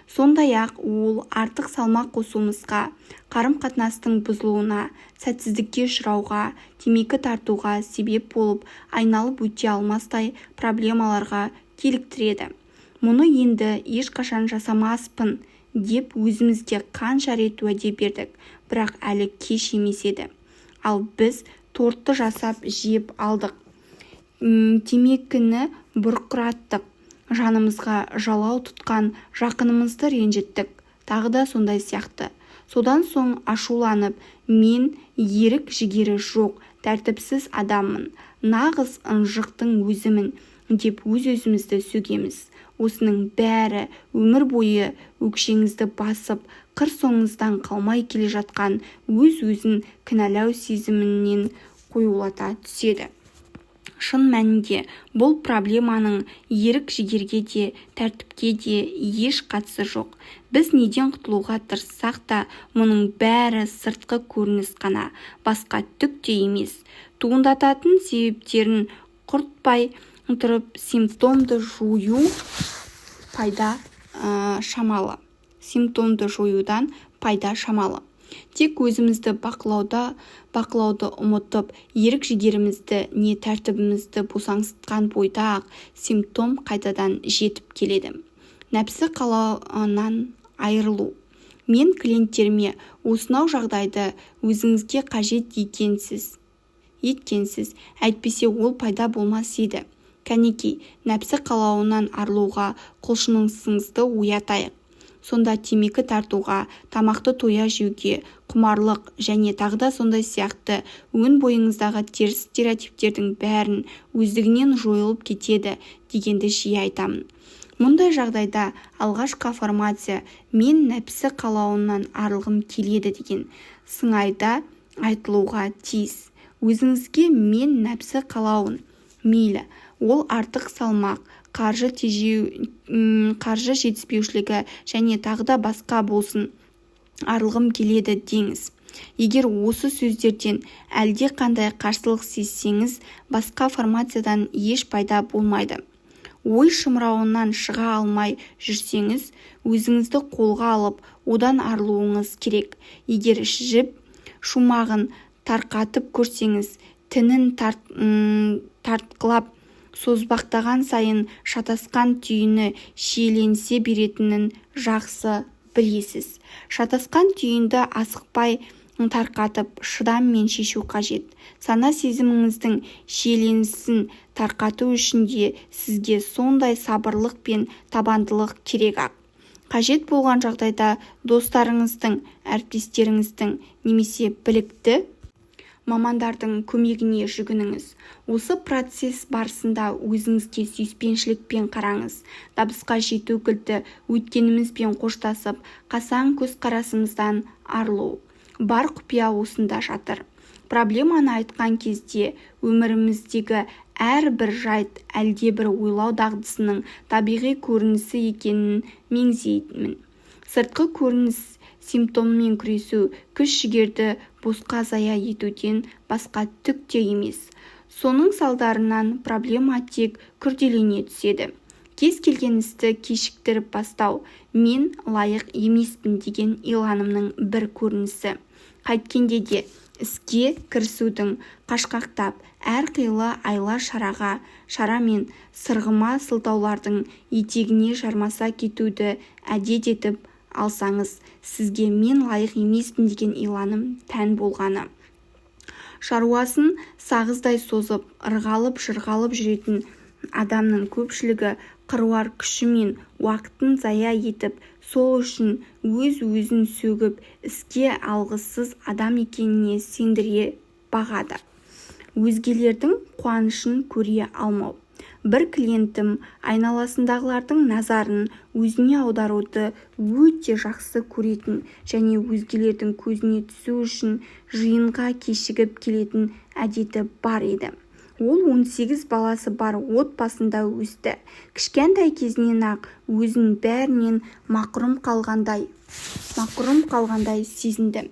Сондай-ақ ол артық салмақ қосуымызға, қарым-қатынастың бұзылуына, сәтсіздікке ұшырауға, темекі тартуға себеп болып, айналып өте алмастай проблемаларға келіктіреді. Мұны енді ешқашан жасамаспын деп өзімізге қанша рет уәде бердік, бірақ әлі кеш емес еді. Ал біз тортты жасап жеп алдық. Темекіні бұрқыраттық. Жанымызға жалау тұтқан жақынымызды ренжіттік. Тағы да сондай сияқты. Содан соң ашуланып, мен ерік жігері жоқ, тәртіпсіз адаммын, нағыз ынжықтың өзімін деп өз-өзімізді сөгеміз. Осының бәрі өмір бойы өкшеңізді басып, қыр соңыңыздан қалмай келе жатқан өз-өзін кінәлау сезімінен қоюлата түседі. Шын мәнінде бұл проблеманың ерік жігерге де, тәртіпке де еш қатысы жоқ. Біз неден құтылуға тырыссақ та, мұның бәрі сыртқы көрініс қана, басқа түк те емес. Туындататын себептерін құртпай тұрып, симптомды жоюдан пайда шамалы. Тек өзімізді бақылауды ұмытып, ерік жігерімізді не тәртібімізді босаңсытқан бойда-ақ симптом қайтадан жетіп келеді. Нәпсі қалауынан айырылу. Мен клиенттеріме осынау жағдайды өзіңізге қажет екенсіз. еткенсіз, әйтпесе ол пайда болмас еді. Кәнекей, нәпсі қалауынан арылуға құлшынысыңызды оятайық. Сонда темекі тартуға, тамақты тоя жеуге, құмарлық және тағы да сондай сияқты өн бойыңыздағы теріс стереотиптердің бәрін өздігінен жойылып кетеді дегенді жиі айтамын. Мұндай жағдайда алғашқы аффирмация «мен нәпсі қалауынан арылғым келеді» деген сыңайда айтылуға тиіс. Өзіңізге «мен нәпсі қалауын» мейлі, ол артық салмақ, қаржы жетіспеушілігі және тағы да басқа болсын, арылғым келеді деңіз. Егер осы сөздерден әлде қандай қарсылық сезсеңіз, басқа формациядан еш пайда болмайды. Ой шымырауынан шыға алмай жүрсеңіз, өзіңізді қолға алып, одан арылуыңыз керек. Егер жіп шумағын тарқатып көрсеңіз, тінін тартқылап, созбақтаған сайын шатасқан түйіні шиеленсе беретінін жақсы білесіз. Шатасқан түйінді асықпай тарқатып, шыдаммен шешу қажет. Сана сезіміңіздің шиеленісін тарқату үшін де сізге сондай сабырлық пен табандылық керек-ақ. Қажет болған жағдайда достарыңыздың, әріптестеріңіздің немесе білікті мамандардың көмегіне жүгініңіз. Осы процесс барысында өзіңізге сүйіспеншілікпен қараңыз. Табысқа жету кілті өткенімізбен қоштасып, қасаң көзқарасымыздан арылу. Бар құпия осында жатыр. Проблеманы айтқан кезде өміріміздегі әрбір жайт әлдебір ойлау дағдысының табиғи көрінісі екенін меңзеймін. Сыртқы көрініс симптоммен күресу күш-жігерді босқа зая етуден басқа түк те емес. Соның салдарынан проблема тек күрделене түседі. Кез келген істі кешіктіріп бастау мен лайық емеспін деген иланымның бір көрінісі. Қайткенде де іске кірісудің қашқақтап, әрқилы айла шара мен сырғыма сылтаулардың етегіне жармаса кетуді әдет етіп алсаңыз, сізге мен лайық емеспін деген иланым тән болғаны. Шаруасын сағыздай созып, ырғалып-жырғалып жүретін адамның көпшілігі қыруар күші мен уақытын зая етіп, сол үшін өз-өзін сөгіп, іске алғысыз адам екеніне сендіре бағады. Өзгелердің қуанышын көре алмау. Бір клиентім айналасындағылардың назарын өзіне аударуды өте жақсы көретін және өзгелердің көзіне түсу үшін жиынға кешігіп келетін әдеті бар еді. Ол 18 баласы бар отбасында өсті. Кішкентай кезінен-ақ өзін бәрінен мақұрым қалғандай сезінді.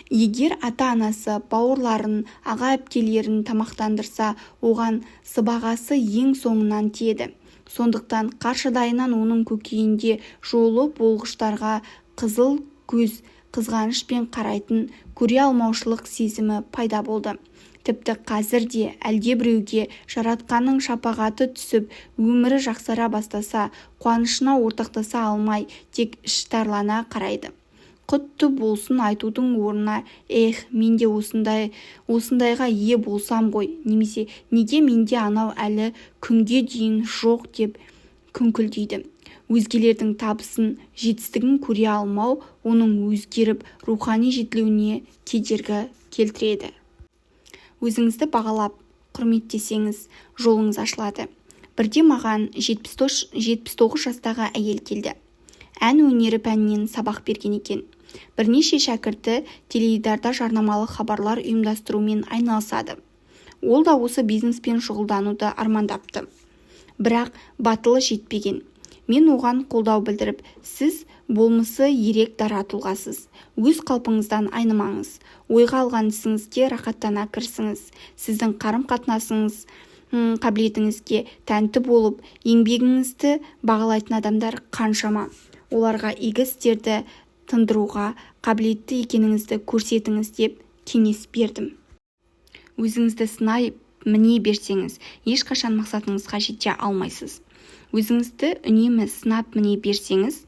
Егер ата-анасы бауырларын, аға-әпкелерін тамақтандырса, оған сыбағасы ең соңынан тиеді. Сондықтан қаршадайынан оның көкейінде жолы болғыштарға қызыл көз, қызғанышпен қарайтын көре алмаушылық сезімі пайда болды. Тіпті қазір де әлдебіреуге жаратқанның шапағаты түсіп, өмірі жақсара бастаса, қуанышына ортақтаса алмай, тек іштарлана қарайды. Құтты болсын айтудың орнына, менде осындайға ие болсам ғой, немесе неге менде анау әлі күнге дейін жоқ деп күңкілдейді. Өзгелердің табысын, жетістігін көре алмау, оның өзгеріп, рухани жетілуіне кедергі келтіреді. Өзіңізді бағалап, құрметтесеңіз, жолыңыз ашылады. Бірде маған 79 жастағы әйел келді. Ән өнері пәнінен сабақ берген екен. Бірнеше шәкірті теледидарда жарнамалық хабарлар ұйымдастырумен айналысады. Ол да осы бизнеспен шұғылдануды армандапты. Бірақ батылы жетпеген. Мен оған қолдау білдіріп, сіз болмысы ерек дара тұлғасыз. Өз қалпыңыздан айнымаңыз. Ойға алған ісіңізге рахаттана кірісіңіз. Сіздің қарым-қатынасыңыз қабілетіңізге тәнті болып, еңбегіңізді бағалайтын адамдар қаншама. Оларға игі істерді тындыруға қабілетті екеніңізді көрсетіңіз деп кеңес бердім. Өзіңізді сынай міне берсеңіз, ешқашан мақсатыңызға жете алмайсыз. Өзіңізді үнемі сынап міне берсеңіз,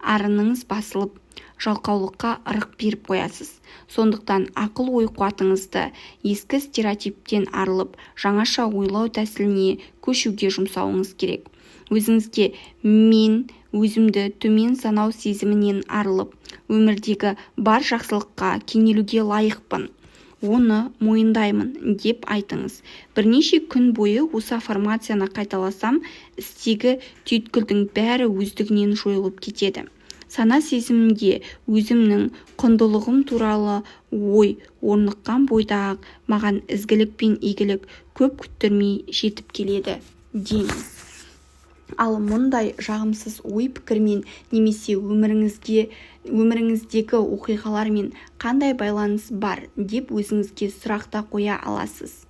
арыныңыз басылып, жалқаулыққа ырық беріп қоясыз. Сондықтан ақыл-ой қуатыңызды ескі стереотиптен арылып, жаңаша ойлау тәсіліне көшуге жұмсауыңыз керек. Өзіңізге мен өзімді төмен санау сезімінен арылып, өмірдегі бар жақсылыққа кенелуге лайықпын, оны мойындаймын деп айтыңыз. Бірнеше күн бойы осы аффирмацияны қайталасам, істегі түйткілдің бәрі өздігінен жойылып кетеді. Сана сезімімге өзімнің құндылығым туралы ой орныққан бойда-ақ маған ізгілік пен игілік көп күттірмей жетіп келеді деңіз. Ал мұндай жағымсыз ой-пікірмен немесе өміріңіздегі оқиғалармен қандай байланыс бар деп өзіңізге сұрақта қоя аласыз.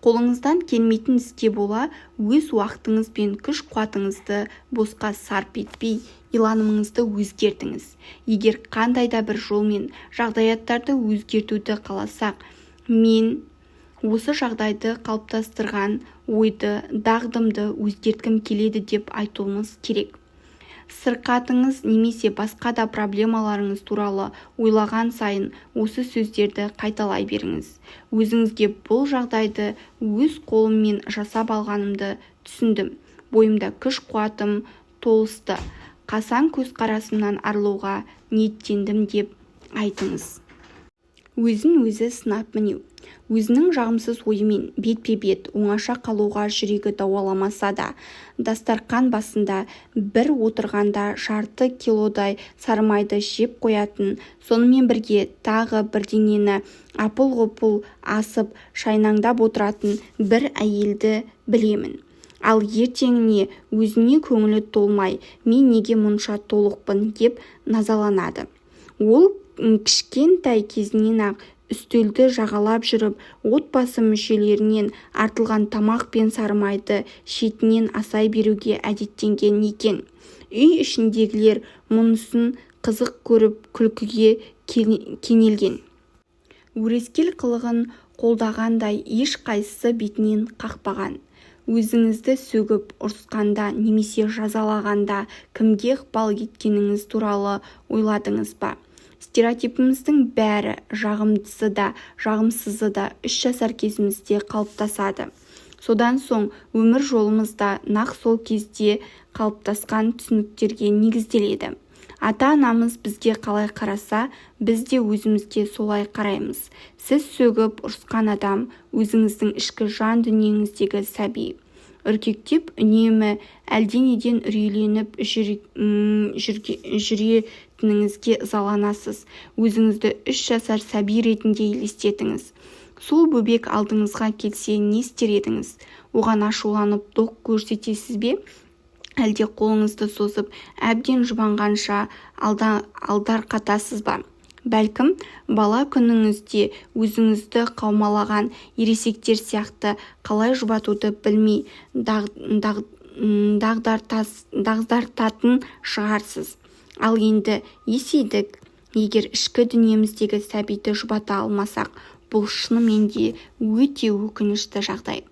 Қолыңыздан келмейтін іске бола өз уақытыңыз бен күш-қуатыңызды босқа сарп етпей, иланымыңызды өзгертіңіз. Егер қандай да бір жолмен жағдаяттарды өзгертуді қаласақ, мен осы жағдайды қалыптастырған ойды, дағдымды өзгерткім келеді деп айтуымыз керек. Сырқатыңыз немесе басқа да проблемаларыңыз туралы ойлаған сайын осы сөздерді қайталай беріңіз. Өзіңізге бұл жағдайды өз қолыммен жасап алғанымды түсіндім. Бойымда күш-қуатым толысты. Қасаң көзқарасымнан арылуға ниеттендім деп айтыңыз. Өзін-өзі сынап мінеу. Өзінің жағымсыз ойымен бетпе-бет оңаша қалуға жүрегі дауаламаса да, дастарқан басында бір отырғанда жарты килодай сарымайды жеп қоятын, сонымен бірге тағы бірдеңені апыл-ғұпыл асып шайнаңдап отыратын бір әйелді білемін. Ал ертеңіне өзіне көңілі толмай, мен неге мұнша толықпын деп назаланады. Ол кішкентай кезінен-ақ үстелді жағалап жүріп, отбасы мүшелерінен артылған тамақ пен сарымайды шетінен асай беруге әдеттенген екен. Үй ішіндегілер мұнысын қызық көріп күлкіге кенелген. Өрескел қылығын қолдағандай ешқайсысы бетінен қақпаған. Өзіңізді сөгіп ұрысқанда немесе жазалағанда кімге ықпал еткеніңіз туралы ойладыңыз ба? Стереотипіміздің бәрі, жағымдысы да, жағымсызы да 3 жасар кезімізде қалыптасады. Содан соң өмір жолымызда нақ сол кезде қалыптасқан түсініктерге негізделеді. Ата-анамыз бізге қалай қараса, біз де өзімізге солай қараймыз. Сіз сөгіп ұрысқан адам өзіңіздің ішкі жан дүниеңіздегі сәби. Үркектеп үнемі әлденеден үрейленіп жүретініңізге ызаланасыз. Өзіңізді 3 жасар сәби ретінде елестетіңіз. Сол бөбек алдыңызға келсе не істер едіңіз? Оған ашуланып доқ көрсетесіз бе? Әлде қолыңызды созып әбден жұбанғанша алдарқатасыз ба? Бәлкім, бала күніңізде өзіңізді қаумалаған ересектер сияқты қалай жұбатуды білмей дағдартатын шығарсыз. Ал енді есейдік. Егер ішкі дүниеміздегі сәбиді жұбата алмасақ, бұл шынымен де өте өкінішті жағдай.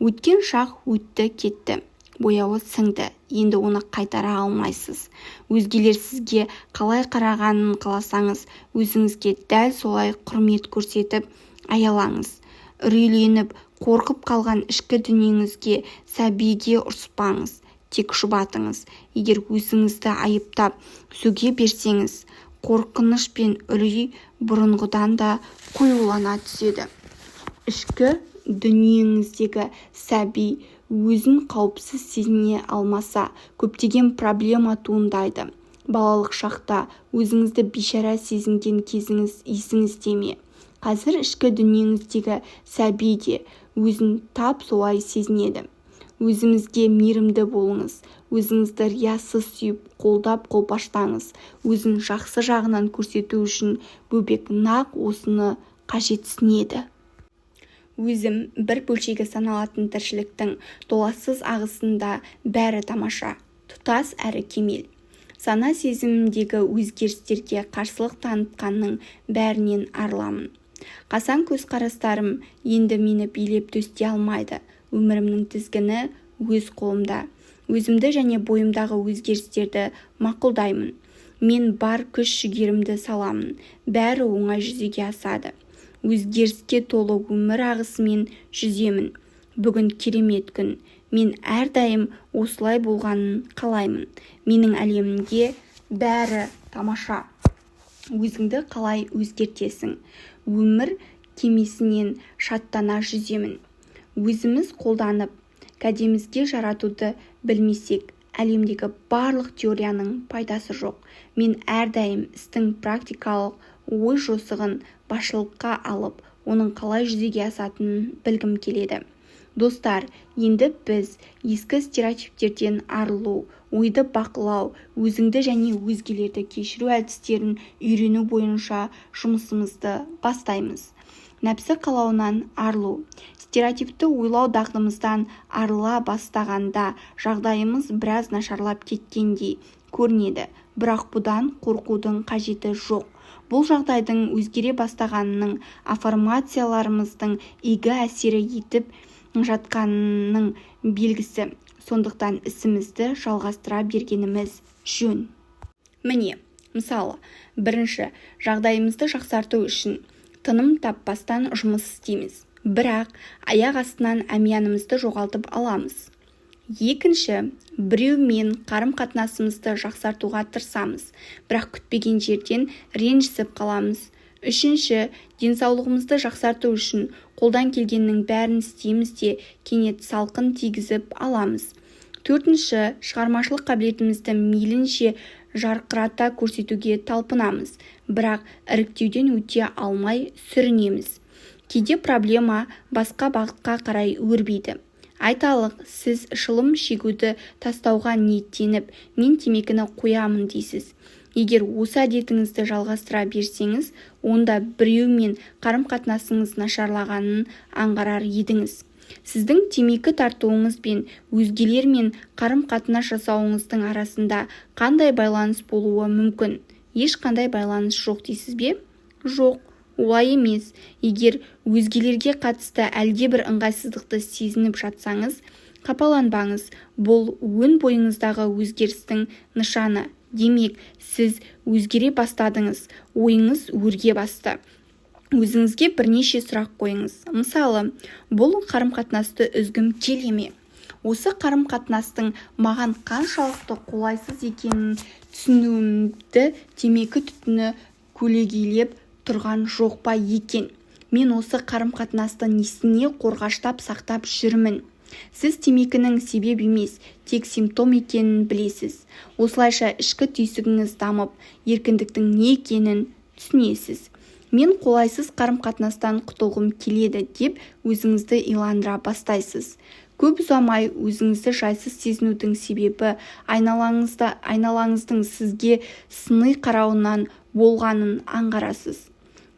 Өткен шақ өтті кетті. Бояуы сіңді, енді оны қайтара алмайсыз. Өзгелер сізге қалай қарағанын қаласаңыз, өзіңізге дәл солай құрмет көрсетіп аялаңыз. Үрейленіп, қорқып қалған ішкі дүниеңізге, сәбиге ұрыспаңыз, тек жұбатыңыз. Егер өзіңізді айыптап сөге берсеңіз, қорқыныш пен үрей бұрынғыдан да қоюлана түседі. Ішкі дүниеңіздегі сәби өзін қауіпсіз сезіне алмаса, көптеген проблема туындайды. Балалық шақта өзіңізді бейшара сезінген кезіңіз есіңізде ме? Қазір ішкі дүниеңіздегі сәби де өзін тап солай сезінеді. Өзіңізге мейірімді болыңыз. Өзіңізді риясыз сүйіп, қолдап қолпаштаңыз. Өзін жақсы жағынан көрсету үшін бөбек нақ осыны қажетсінеді. Өзім бір бөлшегі саналатын тіршіліктің толассыз ағысында бәрі тамаша, тұтас әрі кемел. Сана сезімімдегі өзгерістерге қарсылық танытқанның бәрінен арыламын. Қасаң көзқарастарым енді мені билеп төсте алмайды. Өмірімнің тізгіні өз қолымда. Өзімді және бойымдағы өзгерістерді мақұлдаймын. Мен бар күш-жігерімді саламын. Бәрі оңай жүзеге асады. Өзгеріске толы өмір ағысымен жүземін. Бүгін керемет күн. Мен әрдайым осылай болғанын қалаймын. Менің әлемімде бәрі тамаша. Өзіңді қалай өзгертесің? Өмір кемесінен шаттана жүземін. Өзіміз қолданып, кәдемізге жаратуды білмесек, әлемдегі барлық теорияның пайдасы жоқ. Мен әрдайым істің практикалық ой жосығын басшылыққа алып, оның қалай жүзеге асатынын білгім келеді. Достар, енді біз ескі стереотиптерден арылу, ойды бақылау, өзіңді және өзгелерді кешіру әдістерін үйрену бойынша жұмысымызды бастаймыз. Нәпсі қалауынан арылу. Стереотипті ойлау дағдымыздан арыла бастағанда жағдайымыз біраз нашарлап кеткендей көрінеді, бірақ бұдан қорқудың қажеті жоқ. Бұл жағдайдың өзгере бастағанының аффирмацияларымыздың игі әсері етіп жатқанының белгісі. Сондықтан ісімізді жалғастыра бергеніміз жөн. Міне, мысалы, бірінші, жағдайымызды жақсарту үшін тыным таппастан жұмыс істейміз. Бірақ аяқ астынан әмиянымызды жоғалтып аламыз. Екінші, біреумен қарым-қатынасымызды жақсартуға тырысамыз, бірақ күтпеген жерден ренжісіп қаламыз. Үшінші, денсаулығымызды жақсарту үшін қолдан келгеннің бәрін істейміз де кенет салқын тигізіп аламыз. Төртінші, шығармашылық қабілетімізді мейлінше жарқырата көрсетуге талпынамыз, бірақ іріктеуден өте алмай сүрінеміз. Кейде проблема басқа бағытқа қарай өрбиді. Айталық, сіз шылым шегуді тастауға ниеттеніп, мен темекіні қоямын дейсіз. Егер осы әдетіңізді жалғастыра берсеңіз, онда біреумен қарым-қатынасыңыз нашарлағанын аңғарар едіңіз. Сіздің темекі тартуыңыз бен өзгелермен қарым-қатынас жасауыңыздың арасында қандай байланыс болуы мүмкін? Ешқандай байланыс жоқ дейсіз бе? Жоқ. Олай емес. Егер өзгелерге қатысты әлдебір ыңғайсыздықты сезініп жатсаңыз, қапаланбаңыз. Бұл өн бойыңыздағы өзгерістің нышаны. Демек, сіз өзгере бастадыңыз. Ойыңыз өрге басты. Өзіңізге бірнеше сұрақ қойыңыз. Мысалы, бұл қарым-қатынасты үзгім келе ме? Осы қарым-қатынастың маған қаншалықты қолайсыз екенін түсінуімді темекі түтіні көлегейлеп тұрған жоқ па екен? Мен осы қарым-қатынасты несіне қорғаштап сақтап жүрмін? Сіз темекінің себеп емес, тек симптом екенін білесіз. Осылайша ішкі түйсігіңіз дамып, еркіндіктің не екенін түсінесіз. Мен қолайсыз қарым-қатынастан құтылғым келеді деп өзіңізді иландыра бастайсыз. Көп ұзамай өзіңізді жайсыз сезінудің себебі айналаңыздың сізге сыни қарауынан болғанын аңғарасыз.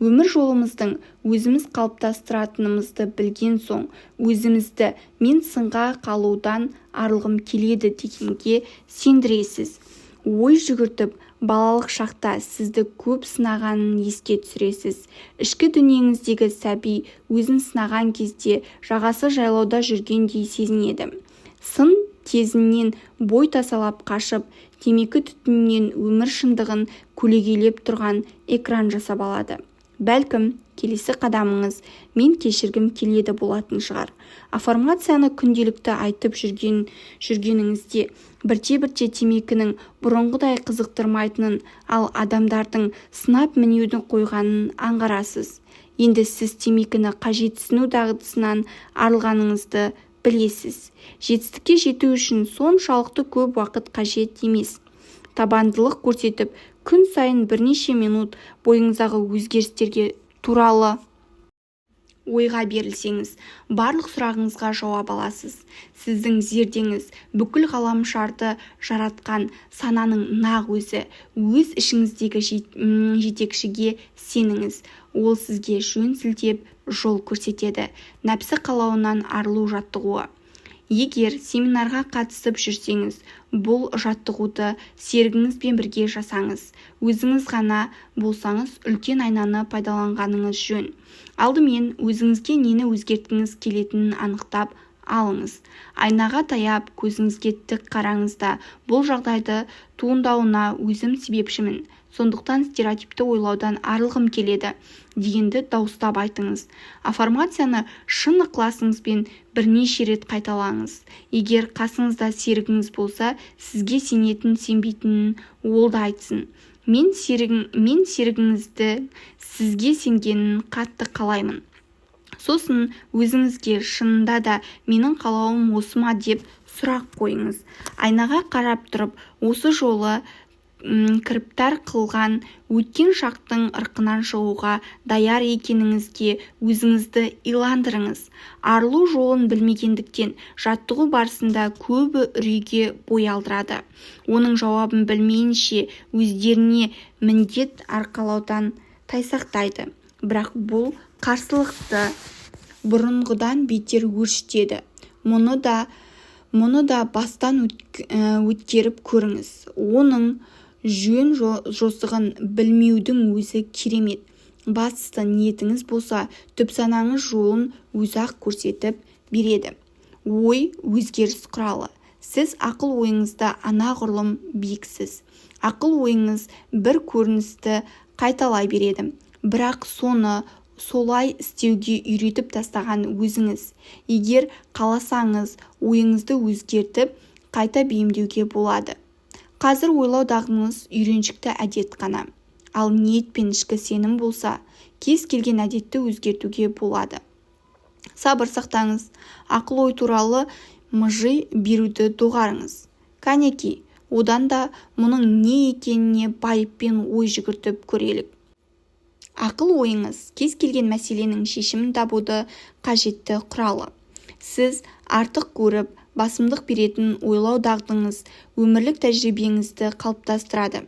Өмір жолымыздың өзіміз қалыптастыратынымызды білген соң, өзімізді мен сынға қалудан арылғым келеді дегенге сендіресіз. Ой жүгіртіп, балалық шақта сізді көп сынағанын еске түсіресіз. Ішкі дүниеңіздегі сәби өзін сынаған кезде жағасы жайлауда жүргендей сезінеді. Сын тезінен бой тасалап қашып, темекі түтінінен өмір шындығын көлегейлеп тұрған экран жасап алады. Бәлкім, келесі қадамыңыз мен кешіргім келеді болатын шығар. Аффирмацияны күнделікті айтып жүргеніңізде бірте-бірте темекінің бұрынғыдай қызықтырмайтынын, ал адамдардың сынап мінеуді қойғанын аңғарасыз. Енді сіз темекіні қажетсіну дағдысынан арылғаныңызды білесіз. Жетістікке жету үшін соншалықты көп уақыт қажет емес. Табандылық көрсетіп, күн сайын бірнеше минут бойыңыздағы өзгерістерге туралы ойға берілсеңіз, барлық сұрағыңызға жауап аласыз. Сіздің зердеңіз бүкіл ғаламшарды жаратқан сананың нақ өзі. Өз ішіңіздегі жетекшіге сеніңіз. Ол сізге жөн сілтеп жол көрсетеді. Нәпсі қалауынан арылу жаттығуы. Егер семинарға қатысып жүрсеңіз, бұл жаттығуды серігіңізбен бірге жасаңыз. Өзіңіз ғана болсаңыз, үлкен айнаны пайдаланғаныңыз жөн. Алдымен өзіңізге нені өзгерткіңіз келетінін анықтап алыңыз. Айнаға таяп көзіңізге тік қараңыз да бұл жағдайды туындауына өзім себепшімін. Сондықтан стереотипті ойлаудан арылғым келеді дегенді дауыстап айтыңыз. Аффирмацияны шын ықыласыңызбен бірнеше рет қайталаңыз. Егер қасыңызда серігіңіз болса, сізге сенетін сенбейтінін ол да айтсын. Мен серігіңізді сізге сенгенін қатты қалаймын. Сосын өзіңізге шынында да менің қалауым осы ма деп сұрақ қойыңыз. Айнаға қарап тұрып, осы жолы кіріптар қылған өткен шақтың ырқынан шығуға даяр екеніңізге өзіңізді иландырыңыз. Арылу жолын білмегендіктен жаттығу барысында көбі үрейге бой алдырады. Оның жауабын білмейінше өздеріне міндет арқалаудан тайсақтайды. Бірақ бұл қарсылықты бұрынғыдан бетер өршітеді. Мұны да бастан өткеріп көріңіз. Оның жөн жосығын білмеудің өзі керемет. Бастысы ниетіңіз болса, түпсанаңыз жолын өзі-ақ көрсетіп береді. Ой өзгеріс құралы. Сіз ақыл ойыңызда анағұрлым биіксіз. Ақыл ойыңыз бір көріністі қайталай береді. Бірақ соны солай істеуге үйретіп тастаған өзіңіз. Егер қаласаңыз, ойыңызды өзгертіп, қайта бейімдеуге болады. Қазір ойлау дағдыңыз үйреншікті әдет қана. Ал ниет пен ішкі сенім болса, кез келген әдетті өзгертуге болады. Сабыр сақтаңыз. Ақыл ой туралы мыжи беруді доғарыңыз. Кәнеки, одан да мұның не екеніне байыппен ой жүгіртіп көрелік. Ақыл ойыңыз кез келген мәселенің шешімін табуды қажетті құралы. Сіз артық көріп, басымдық беретін ойлау дағдыңыз өмірлік тәжірибеңізді қалыптастырады.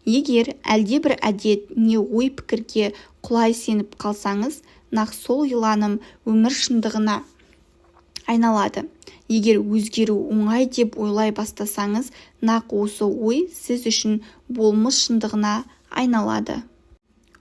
Егер әлде бір әдет не ой пікірге құлай сеніп қалсаңыз, нақ сол иланым өмір шындығына айналады. Егер өзгеру оңай деп ойлай бастасаңыз, нақ осы ой сіз үшін болмыс шындығына айналады.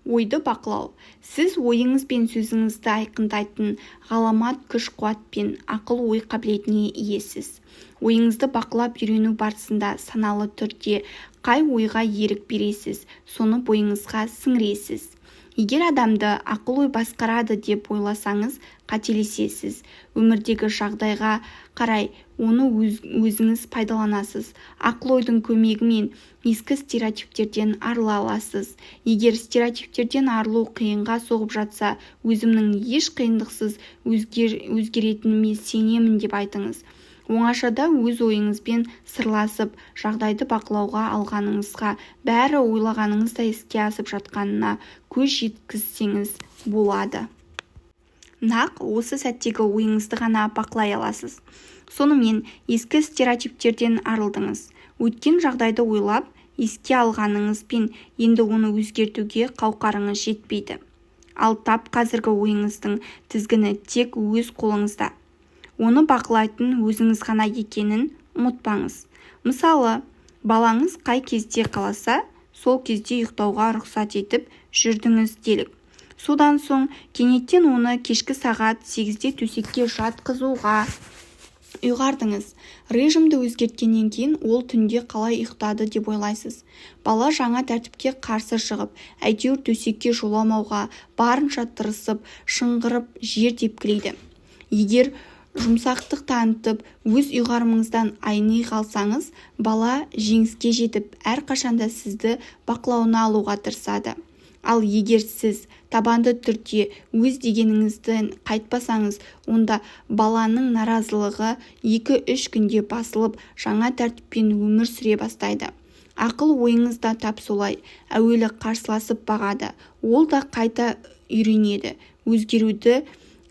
Ойды бақылау. Сіз ойыңыз бен сөзіңізді айқындайтын ғаламат күш-қуат пен ақыл ой қабілетіне иесіз. Ойыңызды бақылап үйрену барысында саналы түрде қай ойға ерік бересіз, соны бойыңызға сіңіресіз. Егер адамды ақыл ой басқарады деп ойласаңыз, қателесесіз. Өмірдегі жағдайға қарай оны өзіңіз пайдаланасыз. Ақыл ойдың көмегімен ескі стереотиптерден арыла аласыз. Егер стереотиптерден арылу қиынға соғып жатса, өзімнің еш қиындықсыз өзгеретініме сенемін деп айтыңыз. Оңашада өз ойыңызбен сырласып, жағдайды бақылауға алғаныңызға, бәрі ойлағаныңызда іске асып жатқанына көз жеткізсеңіз болады. Нақ осы сәттегі ойыңызды ғана бақылай аласыз. Сонымен ескі стереотиптерден арылдыңыз. Өткен жағдайды ойлап, еске алғаныңызбен енді оны өзгертуге қауқарыңыз жетпейді. Ал тап қазіргі ойыңыздың тізгіні тек өз қолыңызда. Оны бақылайтын өзіңіз ғана екенін ұмытпаңыз. Мысалы, балаңыз қай кезде қаласа, сол кезде ұйықтауға рұқсат етіп жүрдіңіз делік. Содан соң кенеттен оны кешкі сағат 8-де төсекке жатқызуға ұйғардыңыз. Режимді өзгерткеннен кейін ол түнде қалай ұйықтады деп ойлайсыз. Бала жаңа тәртіпке қарсы шығып, әйтеуір төсекке жоламауға барынша тырысып, шыңғырып жер тепкілейді. Егер жұмсақтық танытып, өз ұйғарымыңыздан айни қалсаңыз, бала жеңіске жетіп, әрқашанда сізді бақылауына алуға тырысады. Ал егер сіз табанды түрде өз дегеніңізден қайтпасаңыз, онда баланың наразылығы 2-3 күнде басылып, жаңа тәртіппен өмір сүре бастайды. Ақыл ойыңызда тап солай, әуелі қарсыласып бағады, ол да қайта үйренеді, өзгеруді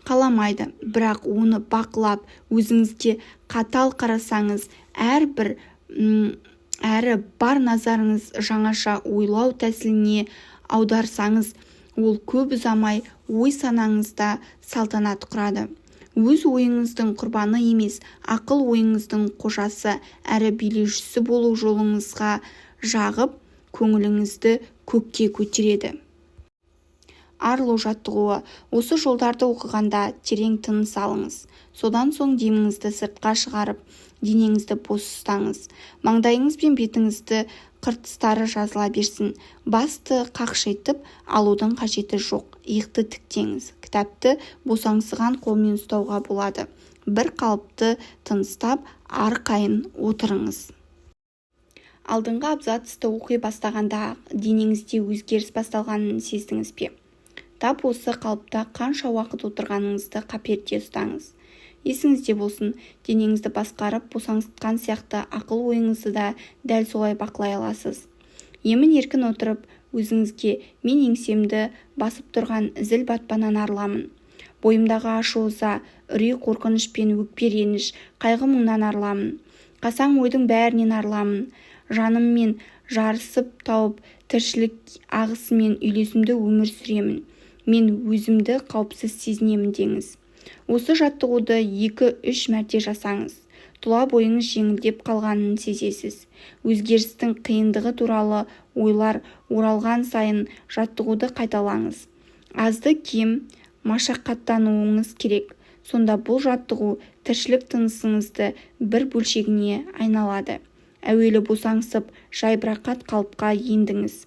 қаламайды. Бірақ оны бақылап, өзіңізге қатал қарасаңыз, әрі бар назарыңыз жаңаша ойлау тәсіліне аударсаңыз, ол көп ұзамай ой санаңызда салтанат құрады. Өз ойыңыздың құрбаны емес, ақыл ойыңыздың қожасы әрі билеушісі болу жолыңызға жағып, көңіліңізді көкке көтереді. арылу жаттығуы. Осы жолдарды оқығанда терең тыныс алыңыз. Содан соң деміңізді сыртқа шығарып, денеңізді бос ұстаңыз. Маңдайыңыз бен бетіңізді қыртыстары жазыла берсін. Басты қақшайтып алудың қажеті жоқ. Иықты тіктеңіз. Кітапты босаңсыған қолмен ұстауға болады. бір қалыпты тыныстап, арқайын отырыңыз. Алдыңғы абзацты оқи бастағанда денеңізде өзгеріс басталғанын сездіңіз бе? Тап осы қалыпта қанша уақыт отырғаныңызды қаперде ұстаңыз. Есіңізде болсын, денеңізді басқарып босаңсытқан сияқты ақыл ойыңызды да дәл солай бақылай аласыз. Емін-еркін отырып, өзіңізге мен еңсемді басып тұрған зіл батпаннан арыламын. Бойымдағы ашу-ыза, үрей қорқыныш пен өкпе реніш, қайғы-мұңнан арыламын. Қасаң ойдың бәрінен арыламын. Жаныммен жарысып тауып, тіршілік ағысымен үйлесімді өмір сүремін. Мен өзімді қауіпсіз сезінемін деңіз. Осы жаттығуды 2-3 мәрте жасаңыз. Тұла бойыңыз жеңілдеп қалғанын сезесіз. Өзгерістің қиындығы туралы ойлар оралған сайын жаттығуды қайталаңыз. Азды кем машақаттануыңыз керек. Сонда бұл жаттығу тіршілік тынысыңызды бір бөлшегіне айналады. Әуелі босаңсып, жайбарақат қалыпқа ендіңіз.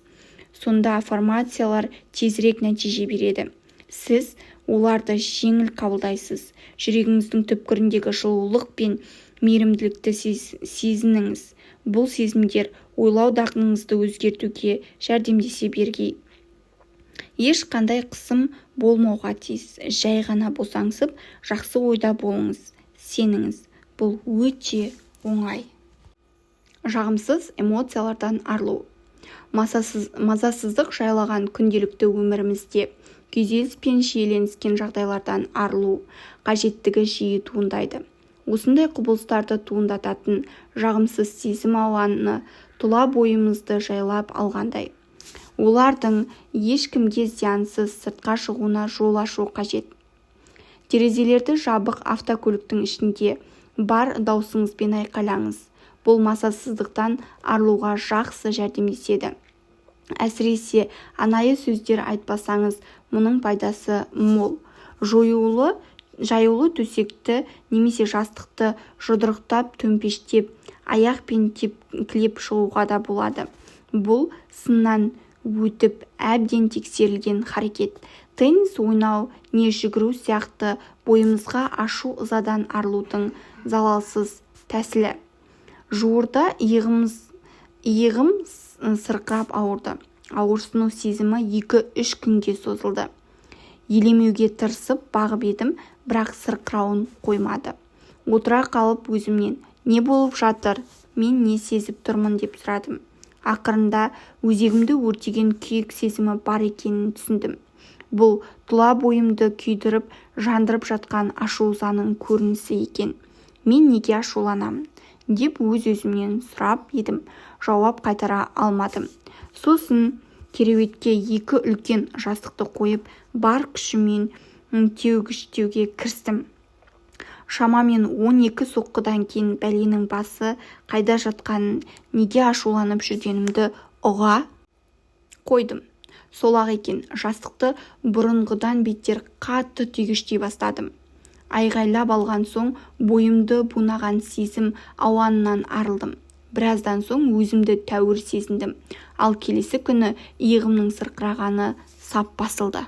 Сонда аффирмациялар тезірек нәтиже береді. Сіз оларды жеңіл қабылдайсыз. Жүрегіңіздің түпкіріндегі жылулық пен мейірімділікті сезініңіз. Бұл сезімдер ойлау дағдыңызды өзгертуге жәрдемдесе бергей. Ешқандай қысым болмауға тиіс. Жай ғана босаңсып, жақсы ойда болыңыз. Сеніңіз, бұл өте оңай. Жағымсыз эмоциялардан арылу. Мазасыздық жайлаған күнделікті өмірімізде күйзеліс пен шиеленіскен жағдайлардан арылу қажеттігі жиі туындайды. Осындай құбылыстарды туындататын жағымсыз сезім ауаны тұла бойымызды жайлап алғандай. Олардың ешкімге зиянсыз сыртқа шығуына жол ашу қажет. Терезелерді жабық автокөліктің ішінде бар даусыңызбен айқайлаңыз. Бұл мазасыздықтан арылуға жақсы жәрдемдеседі. Әсіресе анайы сөздер айтпасаңыз, мұның пайдасы мол. Жаюлы төсекті немесе жастықты жұдырықтап, төмпештеп, аяқпен тепкілеп шығуға да болады. Бұл сыннан өтіп әбден тексерілген харекет. Теннис ойнау не жүгіру сияқты бойымызға ашу-ызадан арылудың залалсыз тәсілі. Жуырда иығым сырқырап ауырды. Ауырсыну сезімі 2-3 күнге созылды. Елемеуге тырысып бағып едім, бірақ сырқырауын қоймады. Отыра қалып өзімнен, не болып жатыр, мен не сезіп тұрмын деп сұрадым. Ақырында өзегімді өртеген күйік сезімі бар екенін түсіндім. Бұл тұла бойымды күйдіріп, жандырып жатқан ашу-ызаның көрінісі екен. Мен неге ашуланамын деп өз-өзімнен сұрап едім. Жауап қайтара алмадым. Сосын кереуетке 2 үлкен жастықты қойып, бар күшімен теугіштеуге кірістім. Шамамен 12 соққыдан кейін бәленің басы қайда жатқанын, неге ашуланып жүргенімді ұға қойдым. Сол-ақ екен, жастықты бұрынғыдан бетер қатты түйгіштей бастадым. Айғайлап алған соң бойымды бунаған сезім ауанынан арылдым. Біраздан соң өзімді тәуір сезіндім. Ал келесі күні иығымның сырқырағаны сап басылды.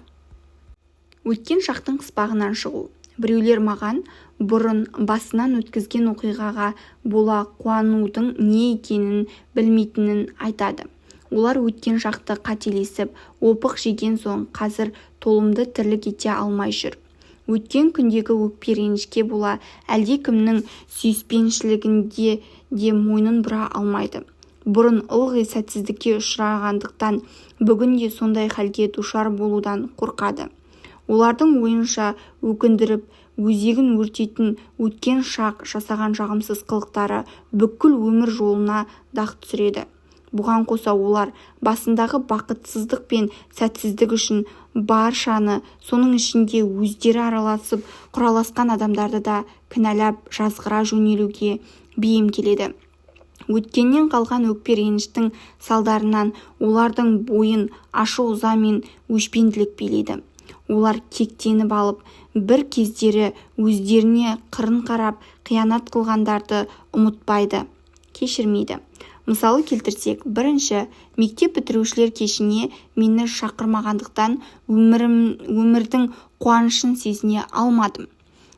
Өткен шақтың қыспағынан шығу. Біреулер маған бұрын басынан өткізген оқиғаға бола қуанудың не екенін білмейтінін айтады. Олар өткен шақты қателесіп, опық жеген соң қазір толымды тірлік ете алмай жүр. Өткен күндегі өкпе ренішке бола әлдекімнің сүйіспеншілігінде де мойнын бұра алмайды. Бұрын ылғи сәтсіздікке ұшырағандықтан бүгінде сондай халге душар болудан қорқады. Олардың ойынша өкіндіріп, өзегін өртейтін өткен шақ жасаған жағымсыз қылықтары бүкіл өмір жолына дақ түсіреді. Бұған қоса олар басындағы бақытсыздық пен сәтсіздік үшін баршаны, соның ішінде өздері араласып құраласқан адамдарды да кінәлап жазғыра жөнелуге бейім келеді. өткеннен қалған өкпе реніштің салдарынан олардың бойын ашу-ыза мен өшпенділік билейді. Олар кектеніп алып, бір кездері өздеріне қырын қарап қиянат қылғандарды ұмытпайды, кешірмейді. Мысалы келтірсек, бірінші, мектеп бітірушілер кешіне мені шақырмағандықтан өмірдің қуанышын сезіне алмадым.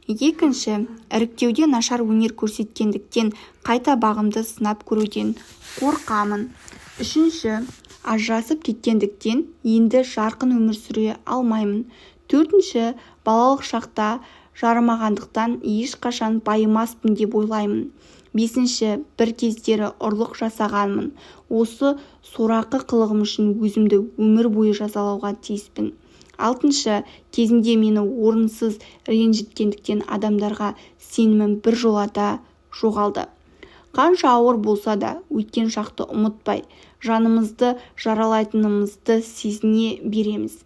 Екінші, іріктеуде нашар өнер көрсеткендіктен қайта бағымды сынап көруден қорқамын. Үшінші, ажырасып кеткендіктен енді жарқын өмір сүре алмаймын. Төртінші, балалық шақта жарымағандықтан ешқашан байымаспын деп ойлаймын. Бесінші, бір кездері ұрлық жасағанмын. Осы сорақы қылығым үшін өзімді өмір бойы жазалауға тиіспін. Алтыншы, кезінде мені орынсыз ренжіткендіктен адамдарға сенімім біржолата жоғалды. Қанша ауыр болса да, өткен шақты ұмытпай, жанымызды жаралайтынымызды сезіне береміз.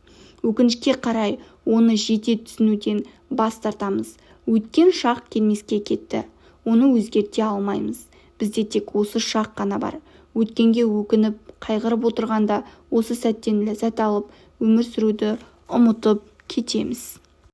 Өкінішке қарай, оны жете түсінуден бас тартамыз. Өткен шақ келмеске кетті. Оны өзгерте алмаймыз. Бізде тек осы шақ қана бар. Өткенге өкініп, қайғырып отырғанда осы сәттен ләззат алып, өмір сүруді ұмытып кетеміз.